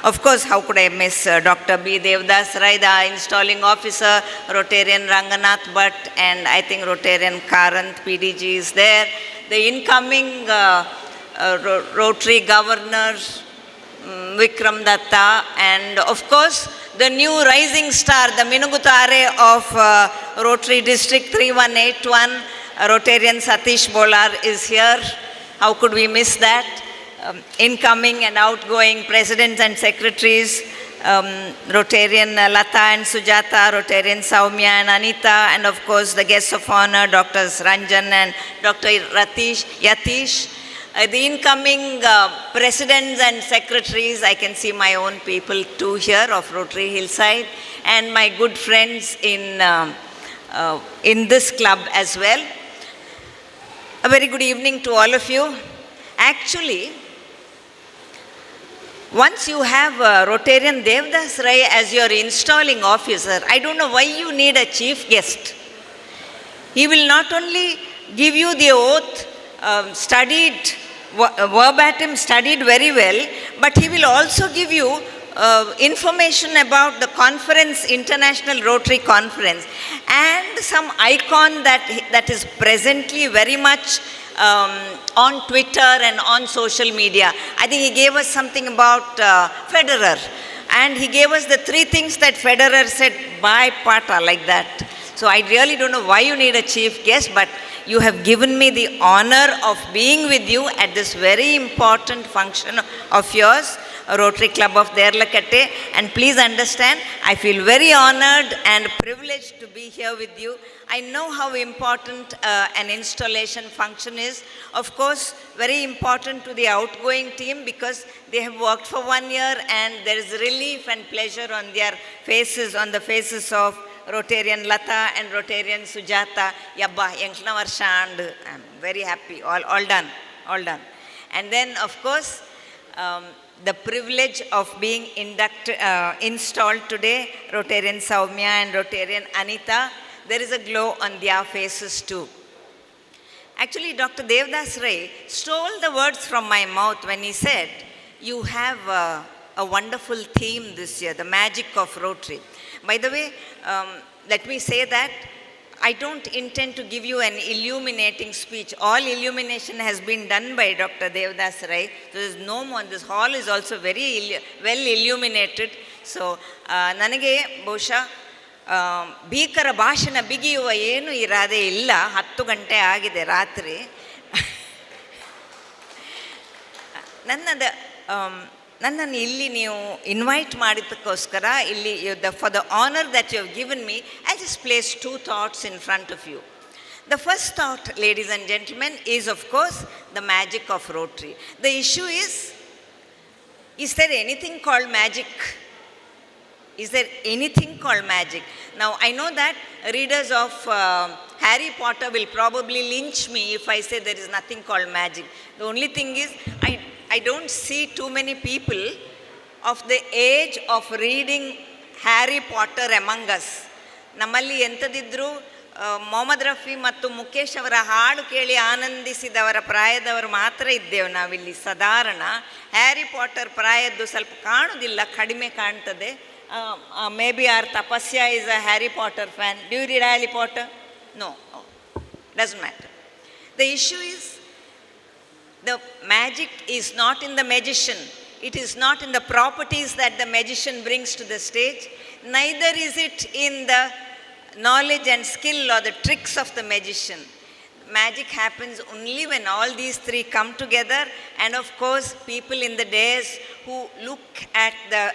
of course, how could I miss Dr. B. Devdas Rai, the installing officer, Rotarian Ranganath Bhatt, and I think Rotarian Karanth PDG is there. The incoming Rotary Governor, Vikram Datta, and of course, the new rising star, the Minugutare of Rotary District 3181, Rotarian Satish Bolar is here. How could we miss that? Incoming and outgoing presidents and secretaries, Rotarian Lata and Sujata, Rotarian Saumya and Anita, and of course the guests of honor, Drs. Ranjan and Dr. Yatish. The incoming presidents and secretaries, I can see my own people too here of Rotary Hillside, and my good friends in this club as well. A very good evening to all of you. Actually, once you have Rotarian Devdas Rai as your installing officer, I don't know why you need a chief guest. He will not only give you the oath, studied, verbatim studied very well, but he will also give you information about the conference, International Rotary Conference, and some icon that is presently very much on Twitter and on social media. I think he gave us something about Federer, and he gave us the 3 things that Federer said, bye pata, like that. So I really don't know why you need a chief guest, but you have given me the honor of being with you at this very important function of yours, Rotary Club of Deralakatte, and please understand, I feel very honored and privileged to be here with you. I know how important an installation function is. Of course, very important to the outgoing team because they have worked for 1 year and there is relief and pleasure on their faces, on the faces of Rotarian Lata and Rotarian Sujata. Yabba, Yankla Varsha, and I'm very happy. All done, all done. And then, of course, the privilege of being installed today, Rotarian Saumya and Rotarian Anita, there is a glow on their faces too. Actually, Dr. Devdas Rai stole the words from my mouth when he said, you have a wonderful theme this year, the magic of Rotary. By the way, let me say that I don't intend to give you an illuminating speech. All illumination has been done by Dr. Devdas Rai. There is no more. This hall is also very well illuminated. So, nanage ಬಹುಶಃ ಭೀಕರ ಭಾಷಣ ಬಿಗಿಯುವ ಏನು ಇರಾದೆ ಇಲ್ಲ. 10 ಗಂಟೆ ಆಗಿದೆ ರಾತ್ರಿ. ನನ್ನನ್ನು ಇಲ್ಲಿ ನೀವು ಇನ್ವೈಟ್ ಮಾಡಿದ್ದಕ್ಕೋಸ್ಕರ ಇಲ್ಲಿ for the honour that you have given me I just place 2 thoughts in front of you. The first thought, ladies and gentlemen, is of course the magic of Rotary. The issue is there anything called magic? Is there anything called magic? Now, I know that readers of Harry Potter will probably lynch me if I say there is nothing called magic. The only thing is, I don't see too many people of the age of reading Harry Potter among us. ನಮ್ಮಲ್ಲಿ ಎಂಥದಿದ್ದರೂ ಮೊಹಮ್ಮದ್ ರಫಿ ಮತ್ತು ಮುಖೇಶ್ ಅವರ ಹಾಡು ಕೇಳಿ ಆನಂದಿಸಿದವರ ಪ್ರಾಯದವರು ಮಾತ್ರ ಇದ್ದೇವೆ ನಾವಿಲ್ಲಿ ಸಾಧಾರಣ. Harry Potter ಪ್ರಾಯದ್ದು ಸ್ವಲ್ಪ ಕಾಣುವುದಿಲ್ಲ, ಕಡಿಮೆ ಕಾಣ್ತದೆ. Maybe our Tapasya is a Harry Potter fan. Do you read Harry Potter? No. Oh, doesn't matter. The issue is, the magic is not in the magician. It is not in the properties that the magician brings to the stage. Neither is it in the knowledge and skill or the tricks of the magician. Magic happens only when all these 3 come together, and of course people in the days who look at the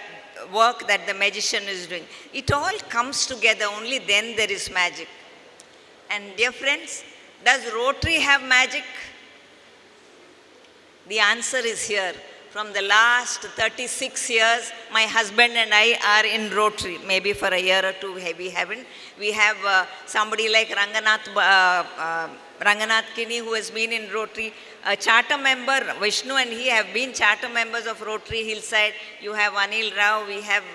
work that the magician is doing. It all comes together, only then there is magic. And dear friends, does Rotary have magic? The answer is here. From the last 36 years, my husband and I are in Rotary. Maybe for a year or 2 we haven't. We have somebody like Ranganath Kini, who has been in Rotary, a charter member. Vishnu and he have been charter members of Rotary Hillside. You have Anil Rao, we have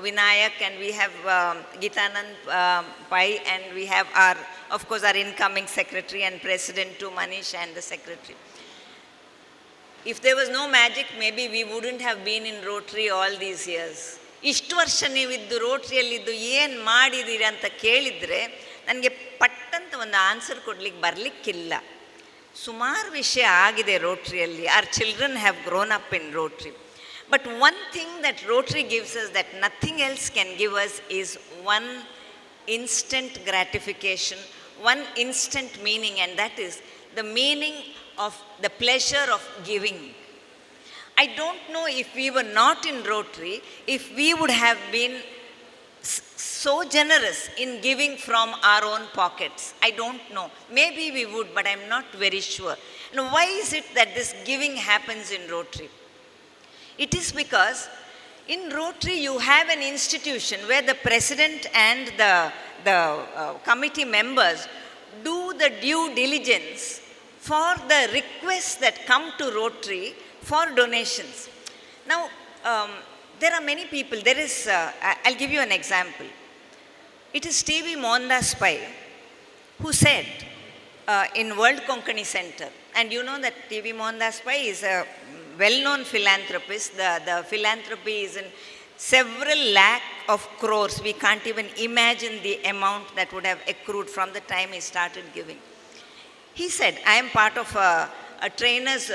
Vinayak, and we have Gitanand Pai, and we have of course, our incoming secretary and president too, Manish, and the secretary. If there was no magic, maybe we wouldn't have been in Rotary all these years. ಇಷ್ಟು ವರ್ಷ ನೀವಿದ್ದು ರೋಟ್ರಿಯಲ್ಲಿದ್ದು ಏನು ಮಾಡಿದ್ದೀರಿ ಅಂತ ಕೇಳಿದರೆ ನನಗೆ ಪಟ್ಟಂತ ಒಂದು answer ಕೊಡ್ಲಿಕ್ಕೆ ಬರಲಿಕ್ಕಿಲ್ಲ. ಸುಮಾರು ವಿಷಯ ಆಗಿದೆ ರೋಟ್ರಿಯಲ್ಲಿ. Our children have grown up in Rotary. But one thing that Rotary gives us that nothing else can give us is one instant gratification, one instant meaning, and that is the meaning of the pleasure of giving. I don't know if we were not in Rotary, if we would have been so generous in giving from our own pockets. I don't know. Maybe we would, but I'm not very sure. Now, why is it that this giving happens in Rotary? It is because in Rotary you have an institution where the president and the committee members do the due diligence for the requests that come to Rotary for donations. Now, there are many people. There is, I'll give you an example. It is T.V. Mohandas Pai who said in World Konkani Center, and you know that T.V. Mohandas Pai is a well-known philanthropist. The philanthropy is in several lakh of crores. We can't even imagine the amount that would have accrued from the time he started giving. He said, I am part of a trainers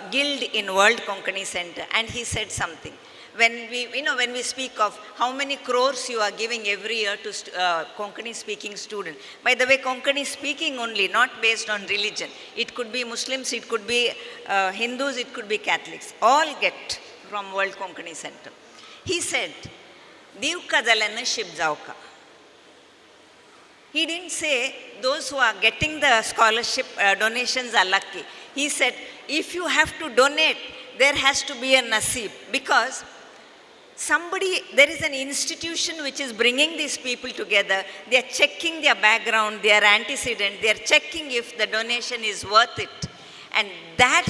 guild in World Konkani Center, and he said something. When we speak of how many crores you are giving every year to Konkani speaking students. By the way, Konkani speaking only, not based on religion. It could be Muslims, it could be Hindus, it could be Catholics. All get from World Konkani Center. He said, Divka dalana shibjauka. He didn't say those who are getting the scholarship donations are lucky. He said, if you have to donate, there has to be a nasib, because there is an institution which is bringing these people together. They are checking their background, their antecedent, they are checking if the donation is worth it. And that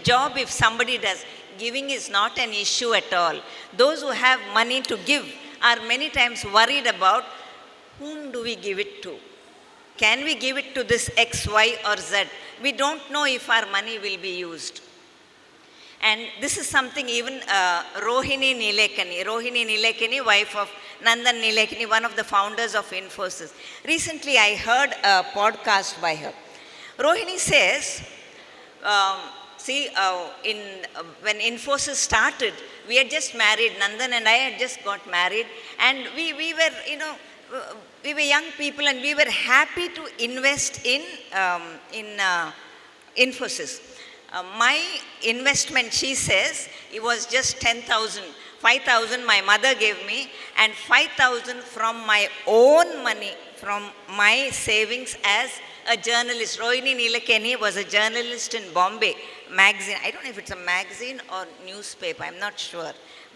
job, if somebody does, giving is not an issue at all. Those who have money to give are many times worried about whom do we give it to? Can we give it to this X, Y, or Z? We don't know if our money will be used. And this is something even Rohini Nilekani, wife of Nandan Nilekani, one of the founders of Infosys. Recently, I heard a podcast by her. Rohini says, when Infosys started, we had just married. Nandan and I had just got married, and we were young people, and we were happy to invest in Infosys. My investment, she says, it was just 10,000. 5,000 my mother gave me, and 5,000 from my own money, from my savings as a journalist. Rohini Nilekani was a journalist in Bombay magazine. I don't know if it's a magazine or newspaper, I'm not sure.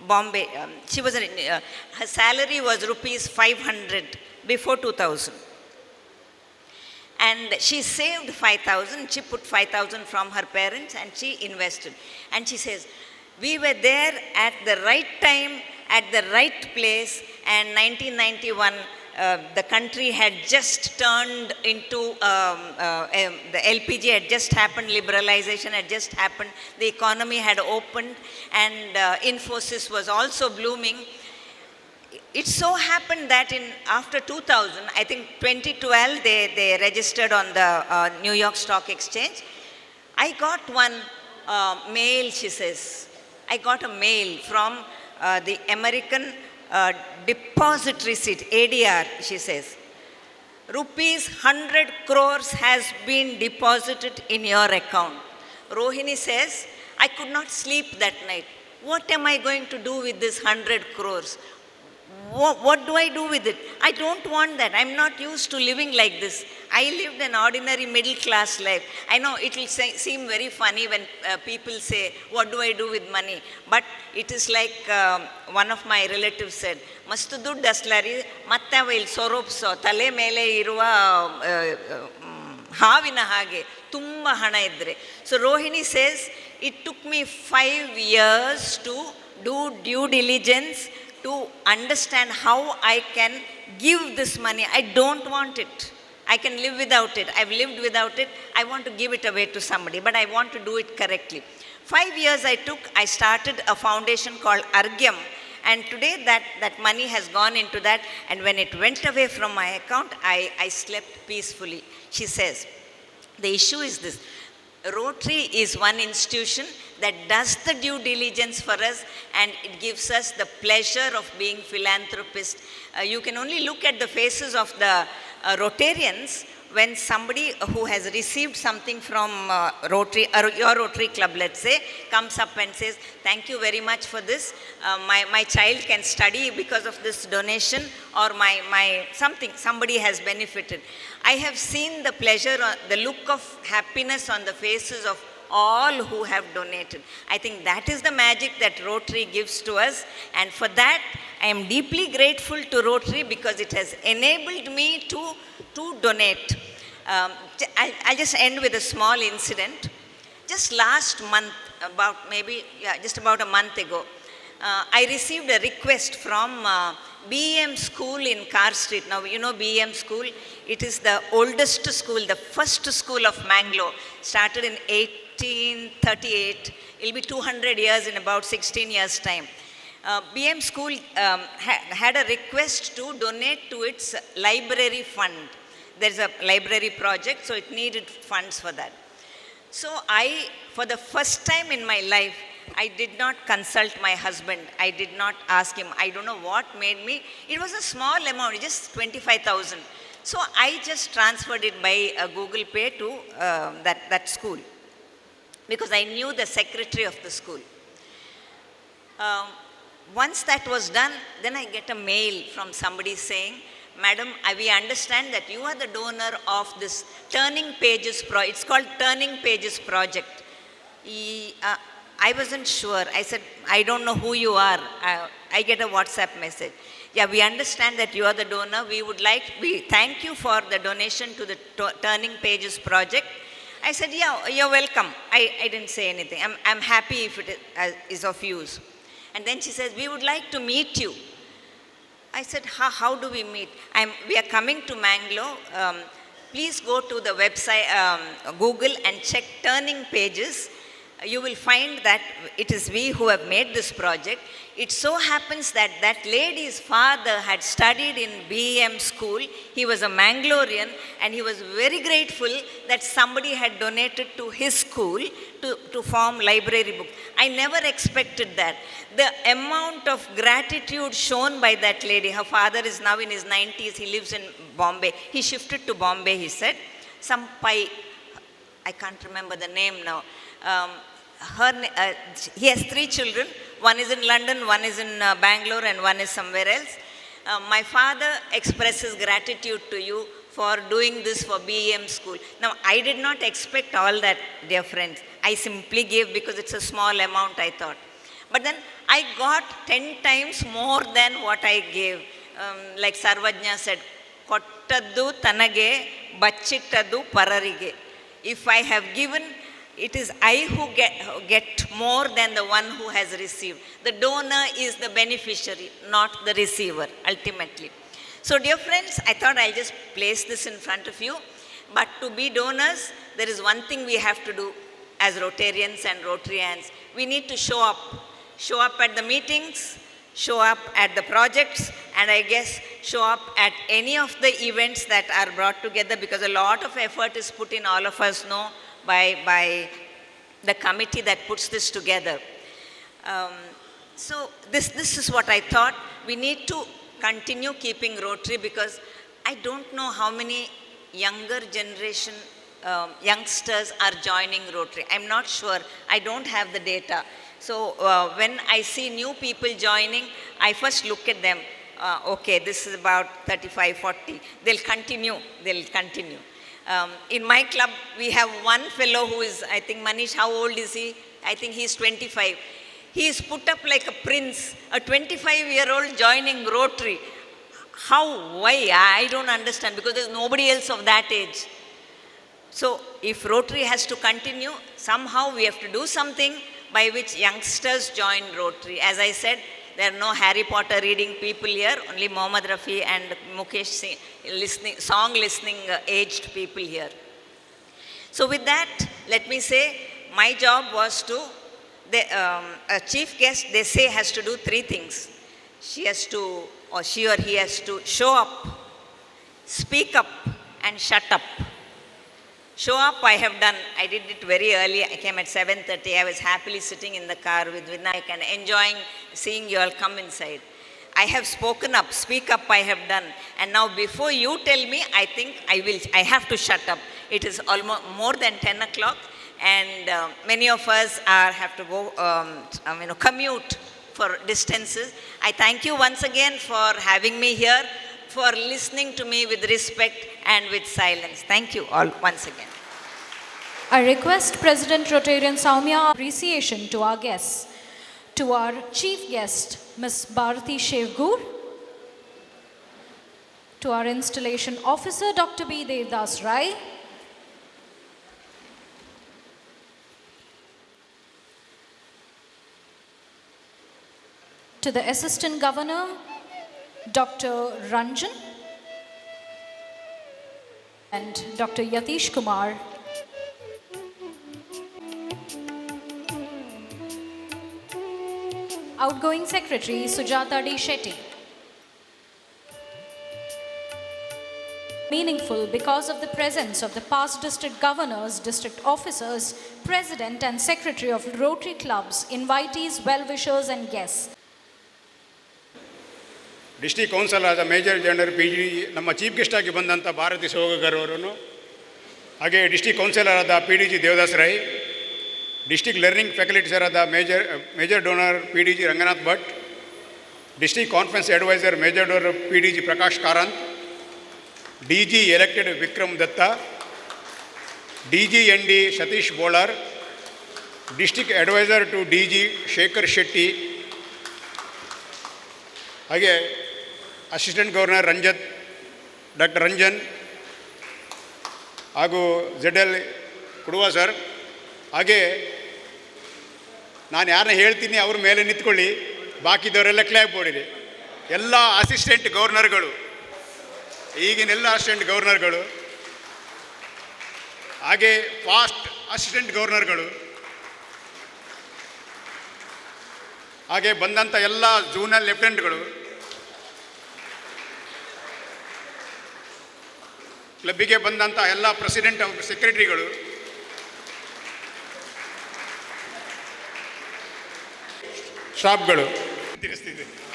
Bombay. She was her salary was rupees 500 before 2000. And she saved 5,000, she put 5,000 from her parents, and she invested. And she says, we were there at the right time, at the right place, and 1991, the country had just turned into, the LPG had just happened, liberalization had just happened, the economy had opened, and Infosys was also blooming. It so happened that after 2000, I think 2012, they registered on the New York Stock Exchange. I got one mail, she says. I got a mail from the American Deposit Receipt, ADR, she says. Rupees 100 crores has been deposited in your account. Rohini says, I could not sleep that night. What am I going to do with this 100 crores? What do I do with it? I don't want that. I'm not used to living like this. I lived an ordinary middle class life. I know it will seem very funny when people say, what do I do with money? But it is like one of my relatives said, Mastu duddu aslari matte avail soropso tale mele iruva havina hage tumba hana idre. So Rohini says, it took me 5 years to do due diligence, to understand how I can give this money. I don't want it. I can live without it. I've lived without it. I want to give it away to somebody, but I want to do it correctly. 5 years I started a foundation called Argyam, and today that money has gone into that, and when it went away from my account, I slept peacefully. She says, the issue is this. Rotary is one institution that does the due diligence for us, and it gives us the pleasure of being philanthropists. You can only look at the faces of the Rotarians when somebody who has received something from Rotary, or your Rotary club, let's say, comes up and says, thank you very much for this. My child can study because of this donation, or somebody has benefited. I have seen the pleasure, the look of happiness on the faces of all who have donated. I think that is the magic that Rotary gives to us, and for that I am deeply grateful to Rotary because it has enabled me to donate. I'll just end with a small incident. Just last month, just about a month ago, I received a request from BEM school in Carr Street. Now, you know BEM school, it is the oldest school, the first school of Mangalore, started in 1838. It will be 200 years in about 16 years' time. BM school had a request to donate to its library fund. There's a library project, so it needed funds for that. So for the first time in my life, I did not consult my husband. I did not ask him. I don't know what made me. It was a small amount, just 25,000. So I just transferred it by Google Pay to that school, because I knew the secretary of the school. Once that was done, then I get a mail from somebody saying, Madam, we understand that you are the donor of this Turning Pages it's called Turning Pages project. I wasn't sure. I said, I don't know who you are. I get a WhatsApp message. Yeah, we understand that you are the donor. We thank you for the donation to the Turning Pages project. I said, yeah, you're welcome. I didn't say anything. I'm happy if it is of use. And then she says, we would like to meet you. I said, how do we meet? We are coming to Mangalore. Please go to the website, Google, and check Turning Pages. You will find that it is we who have made this project. It so happens that that lady's father had studied in BEM school. He was a Mangalorean, and he was very grateful that somebody had donated to his school to form library books. I never expected that. The amount of gratitude shown by that lady, her father is now in his 90s, he lives in Bombay. He shifted to Bombay, he said. Some Pai, I can't remember the name now. He has 3 children. One is in London, one is in Bangalore, and one is somewhere else. My father expresses gratitude to you for doing this for BEM school. Now, I did not expect all that, dear friends. I simply gave because it's a small amount, I thought. But then I got 10 times more than what I gave. Like Sarvajna said, Kottaddu tanage, bachittadu pararige. If I have given, it is I who get more than the one who has received. The donor is the beneficiary, not the receiver, ultimately. So, dear friends, I thought I'll just place this in front of you. But to be donors, there is one thing we have to do as Rotarians and Rotarians. We need to show up. Show up at the meetings, show up at the projects, and I guess show up at any of the events that are brought together, because a lot of effort is put in, all of us know, by the committee that puts this together. So this is what I thought. We need to continue keeping Rotary, because I don't know how many younger generation youngsters are joining Rotary. I'm not sure. I don't have the data. So when I see new people joining, I first look at them. Okay, this is about 35, 40. They'll continue. In my club, we have one fellow who is, I think, Manish, how old is he? I think he's 25. He is put up like a prince, a 25-year-old joining Rotary. How? Why? I don't understand, because there's nobody else of that age. So if Rotary has to continue, somehow we have to do something by which youngsters join Rotary. As I said, there are no Harry Potter reading people here, only Mohammad Rafi and Mukesh song listening aged people here. So with that, let me say, my job was to, a chief guest, they say, has to do 3 things. She or he has to show up, speak up, and shut up. Show up, I have done. I did it very early. I came at 7:30. I was happily sitting in the car with Vinayak and enjoying seeing you all come inside. I have spoken up. Speak up, I have done. And now before you tell me, I think I have to shut up. It is almost more than 10 o'clock, and many of us have to go, commute for distances. I thank you once again for having me here, for listening to me with respect and with silence. Thank you all once again. I request President Rotarian Soumya appreciation to our guests, to our chief guest, Ms. Bharati Shevgur, to our installation officer, Dr. B. Devdas Rai, to the Assistant Governor, Dr. Ranjan and Dr. Yatish Kumar. Outgoing Secretary Sujata D. Shetty. Meaningful because of the presence of the past district governors, district officers, president and secretary of Rotary clubs, invitees, well-wishers and guests. District council ಆದ major general PG ನಮ್ಮ chief guest ಆಗಿ ಬಂದಂಥ ಭಾರತಿ ಸೋಗಗರ್ ಅವರನ್ನು, ಹಾಗೆ district councillor ಆದ PDG Devadas Rai, district learning ಫ್ಯಾಕಲ್ಟೀಸರ್ ಆದ major donor PDG Ranganath Bhat, district conference advisor major donor PDG Prakash Karanth, DG elected Vikram Datta, DG ND Satish Bolar, District Advisor to DG Shekhar Shetty, ಹಾಗೆ assistant governor doctor Ranjan ಹಾಗೂ ZL ಕುಡುವ sir. ಹಾಗೆ ನಾನು ಯಾರನ್ನ ಹೇಳ್ತೀನಿ ಅವ್ರ ಮೇಲೆ ನಿಂತ್ಕೊಳ್ಳಿ, ಬಾಕಿದವರೆಲ್ಲ ಕ್ಲಾಪ್ ಹೊಡಿರಿ. ಎಲ್ಲ ಅಸಿಸ್ಟೆಂಟ್ ಗವರ್ನರ್ಗಳು, ಈಗಿನೆಲ್ಲ ಅಸಿಸ್ಟೆಂಟ್ ಗವರ್ನರ್ಗಳು, ಹಾಗೆ ಫಾಸ್ಟ್ ಅಸಿಸ್ಟೆಂಟ್ ಗವರ್ನರ್ಗಳು, ಹಾಗೆ ಬಂದಂಥ ಎಲ್ಲ ಝೋನಲ್ ಲೆಫ್ಟಿನೆಂಟ್ಗಳು, ಕ್ಲಬ್ಬಿಗೆ ಬಂದಂಥ ಎಲ್ಲ ಪ್ರೆಸಿಡೆಂಟ್ ಸೆಕ್ರೆಟರಿಗಳು, ಸ್ಟಾಫ್ಗಳು.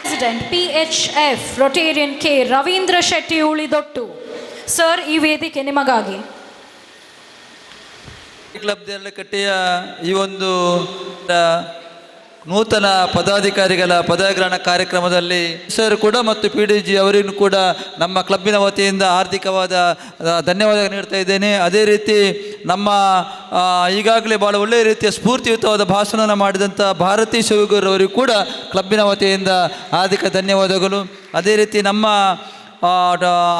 President PHF Rotarian K. Ravindra Shetty Ulidottu. Sir, ಈ ವೇದಿಕೆ ನಿಮಗಾಗಿ. ಕ್ಲಬ್ ದೇರಳಕಟ್ಟೆಯ ಈ ಒಂದು ನೂತನ ಪದಾಧಿಕಾರಿಗಳ ಪದಗ್ರಹಣ ಕಾರ್ಯಕ್ರಮದಲ್ಲಿ ಸರ್ ಕೂಡ ಮತ್ತು PDG ಅವರಿಗೂ ಕೂಡ ನಮ್ಮ ಕ್ಲಬ್ಬಿನ ವತಿಯಿಂದ ಆರ್ಥಿಕವಾದ ಧನ್ಯವಾದ ನೀಡ್ತಾ ಇದ್ದೇನೆ. ಅದೇ ರೀತಿ ನಮ್ಮ ಈಗಾಗಲೇ ಭಾಳ ಒಳ್ಳೆಯ ರೀತಿಯ ಸ್ಫೂರ್ತಿಯುತವಾದ ಭಾಷಣವನ್ನು ಮಾಡಿದಂಥ ಭಾರತಿ ಶಿವಗೂರ್ ಅವರಿಗೂ ಕೂಡ ಕ್ಲಬ್ಬಿನ ವತಿಯಿಂದ ಹಾರ್ದಿಕ ಧನ್ಯವಾದಗಳು. ಅದೇ ರೀತಿ ನಮ್ಮ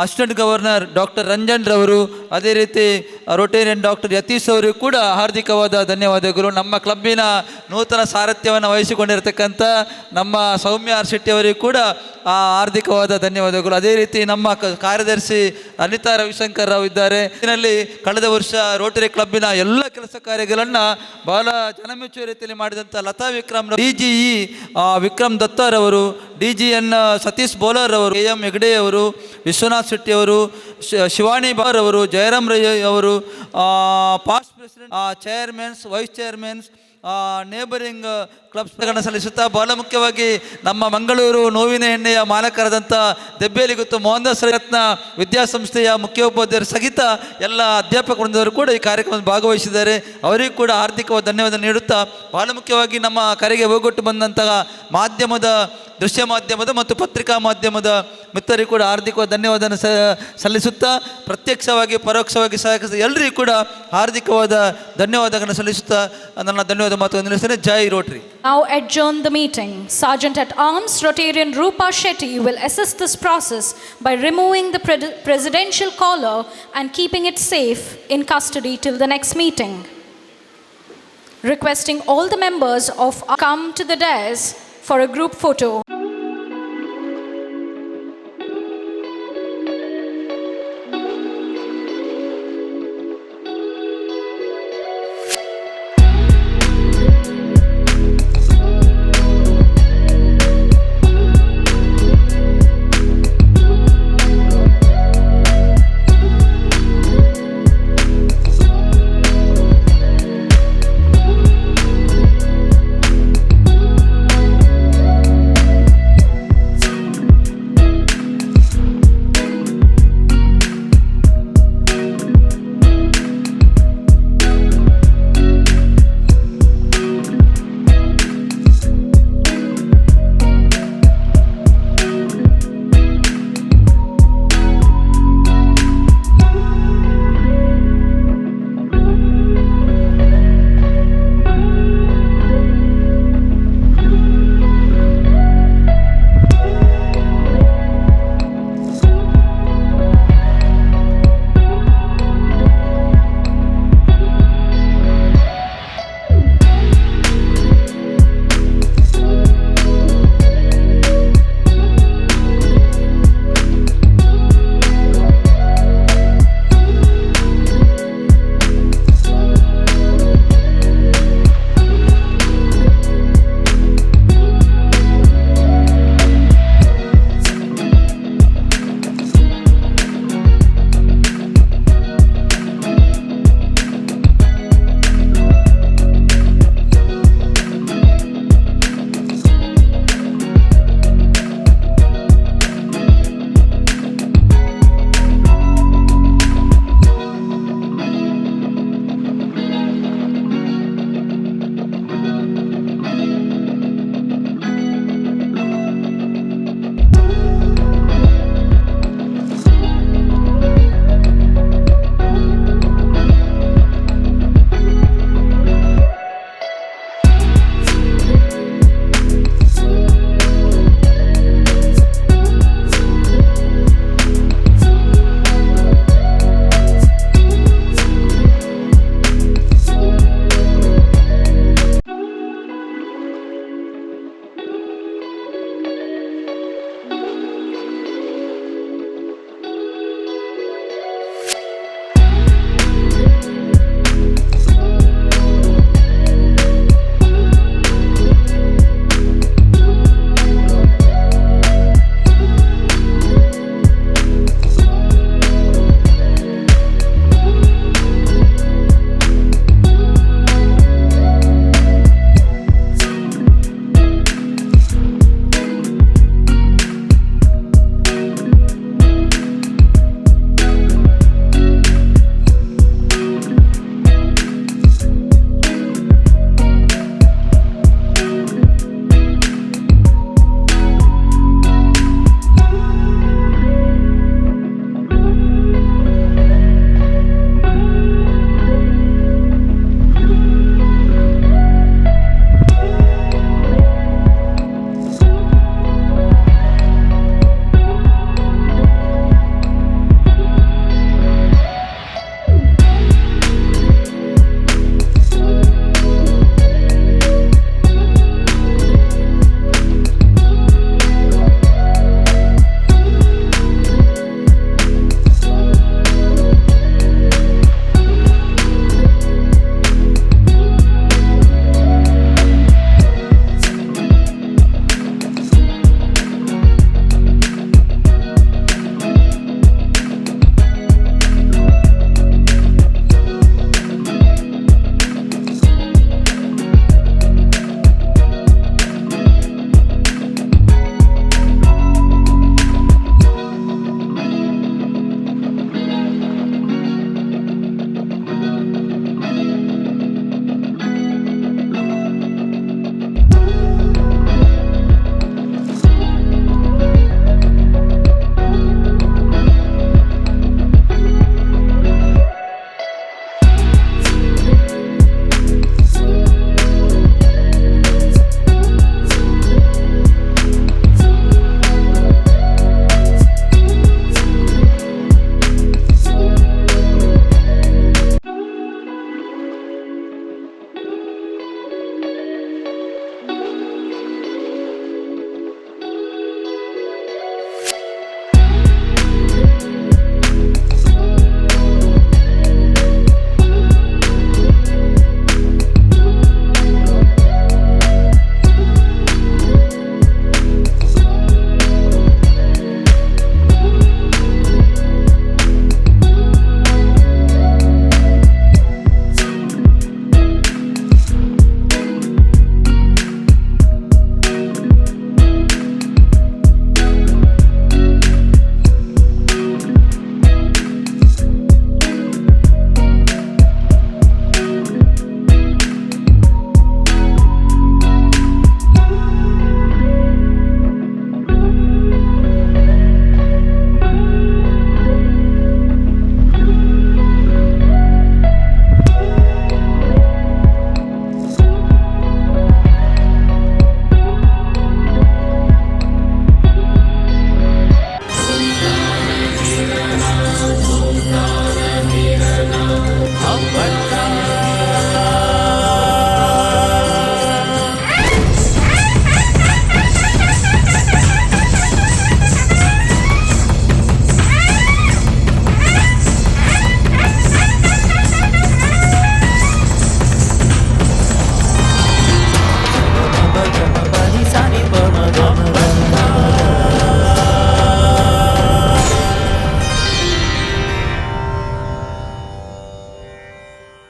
ಅಸಿಸ್ಟೆಂಟ್ ಗವರ್ನರ್ ಡಾಕ್ಟರ್ ರಂಜನ್ ರವರು, ಅದೇ ರೀತಿ ರೊಟೇರಿಯನ್ ಡಾಕ್ಟರ್ ಯತೀಶ್ ಅವರಿಗೂ ಕೂಡ ಹಾರ್ದಿಕವಾದ ಧನ್ಯವಾದಗಳು. ನಮ್ಮ ಕ್ಲಬ್ಬಿನ ನೂತನ ಸಾರಥ್ಯವನ್ನು ವಹಿಸಿಕೊಂಡಿರ್ತಕ್ಕಂಥ ನಮ್ಮ ಸೌಮ್ಯ ಆರ್ ಶೆಟ್ಟಿ ಅವರಿಗೂ ಕೂಡ ಹಾರ್ದಿಕವಾದ ಧನ್ಯವಾದಗಳು. ಅದೇ ರೀತಿ ನಮ್ಮ ಕಾರ್ಯದರ್ಶಿ ಅನಿತಾ ರವಿಶಂಕರ್ ರಾವ್ ಇದ್ದಾರೆ. ಇದರಲ್ಲಿ ಕಳೆದ ವರ್ಷ ರೋಟರಿ ಕ್ಲಬ್ಬಿನ ಎಲ್ಲ ಕೆಲಸ ಕಾರ್ಯಗಳನ್ನು ಬಹಳ ಜನಮೆಚ್ಚುವ ರೀತಿಯಲ್ಲಿ ಮಾಡಿದಂಥ ಲತಾ ವಿಕ್ರಮ್, DGE ವಿಕ್ರಮ್ ದತ್ತಾರವರು, DGN ಸತೀಶ್ ಬೋಲರ್ ಅವರು, AM ಹೆಗ್ಡೆ ಅವರು, ವಿಶ್ವನಾಥ್ ಶೆಟ್ಟಿ ಅವರು, ಶಿವಾನಿ ಬಾರ್ ಅವರು, ಜಯರಾಮ್ ರೈ ಅವರು, past president, chairmans, vice chairmans, neighbouring ಕ್ಲಬ್ಸ್ಗಳನ್ನು ಸಲ್ಲಿಸುತ್ತಾ ಬಹಳ ಮುಖ್ಯವಾಗಿ ನಮ್ಮ ಮಂಗಳೂರು ನೋವಿನ ಎಣ್ಣೆಯ ಮಾಲಕರಾದಂಥ ದೆಬ್ಬೇಲಿಗುತ್ತು ಮೋಹನ್ದಾಸ್ ರತ್ನ ವಿದ್ಯಾಸಂಸ್ಥೆಯ ಮುಖ್ಯೋಪಾಧ್ಯಾಯರು ಸಹಿತ ಎಲ್ಲ ಅಧ್ಯಾಪಕ ವೃಂದವರು ಕೂಡ ಈ ಕಾರ್ಯಕ್ರಮದಲ್ಲಿ ಭಾಗವಹಿಸಿದ್ದಾರೆ. ಅವರಿಗೂ ಕೂಡ ಆರ್ಥಿಕವಾದ ಧನ್ಯವಾದ ನೀಡುತ್ತಾ ಬಹಳ ಮುಖ್ಯವಾಗಿ ನಮ್ಮ ಕರೆಗೆ ಹೋಗೊಟ್ಟು ಬಂದಂತಹ ಮಾಧ್ಯಮದ, ದೃಶ್ಯ ಮಾಧ್ಯಮದ ಮತ್ತು ಪತ್ರಿಕಾ ಮಾಧ್ಯಮದ ಮಿತ್ರರಿಗೂ ಕೂಡ ಹಾರ್ದಿಕವಾದ ಧನ್ಯವಾದ ಸಲ್ಲಿಸುತ್ತಾ ಪ್ರತ್ಯಕ್ಷವಾಗಿ ಪರೋಕ್ಷವಾಗಿ ಸಹಕರಿಸಿದ ಎಲ್ಲರಿಗೂ ಕೂಡ ಹಾರ್ದಿಕವಾದ ಧನ್ಯವಾದಗಳನ್ನು ಸಲ್ಲಿಸುತ್ತಾ ನನ್ನ ಧನ್ಯವಾದ ಮಾತುಗಳನ್ನು ನಿಲ್ಲಿಸ್ತೇನೆ. ಜೈ Rotary. Now adjourn the meeting. Sergeant at Arms Rotarian Rupa Shetty will assist this process by removing the presidential collar and keeping it safe in custody till the next meeting. Requesting all the members of come to the dais for a group photo.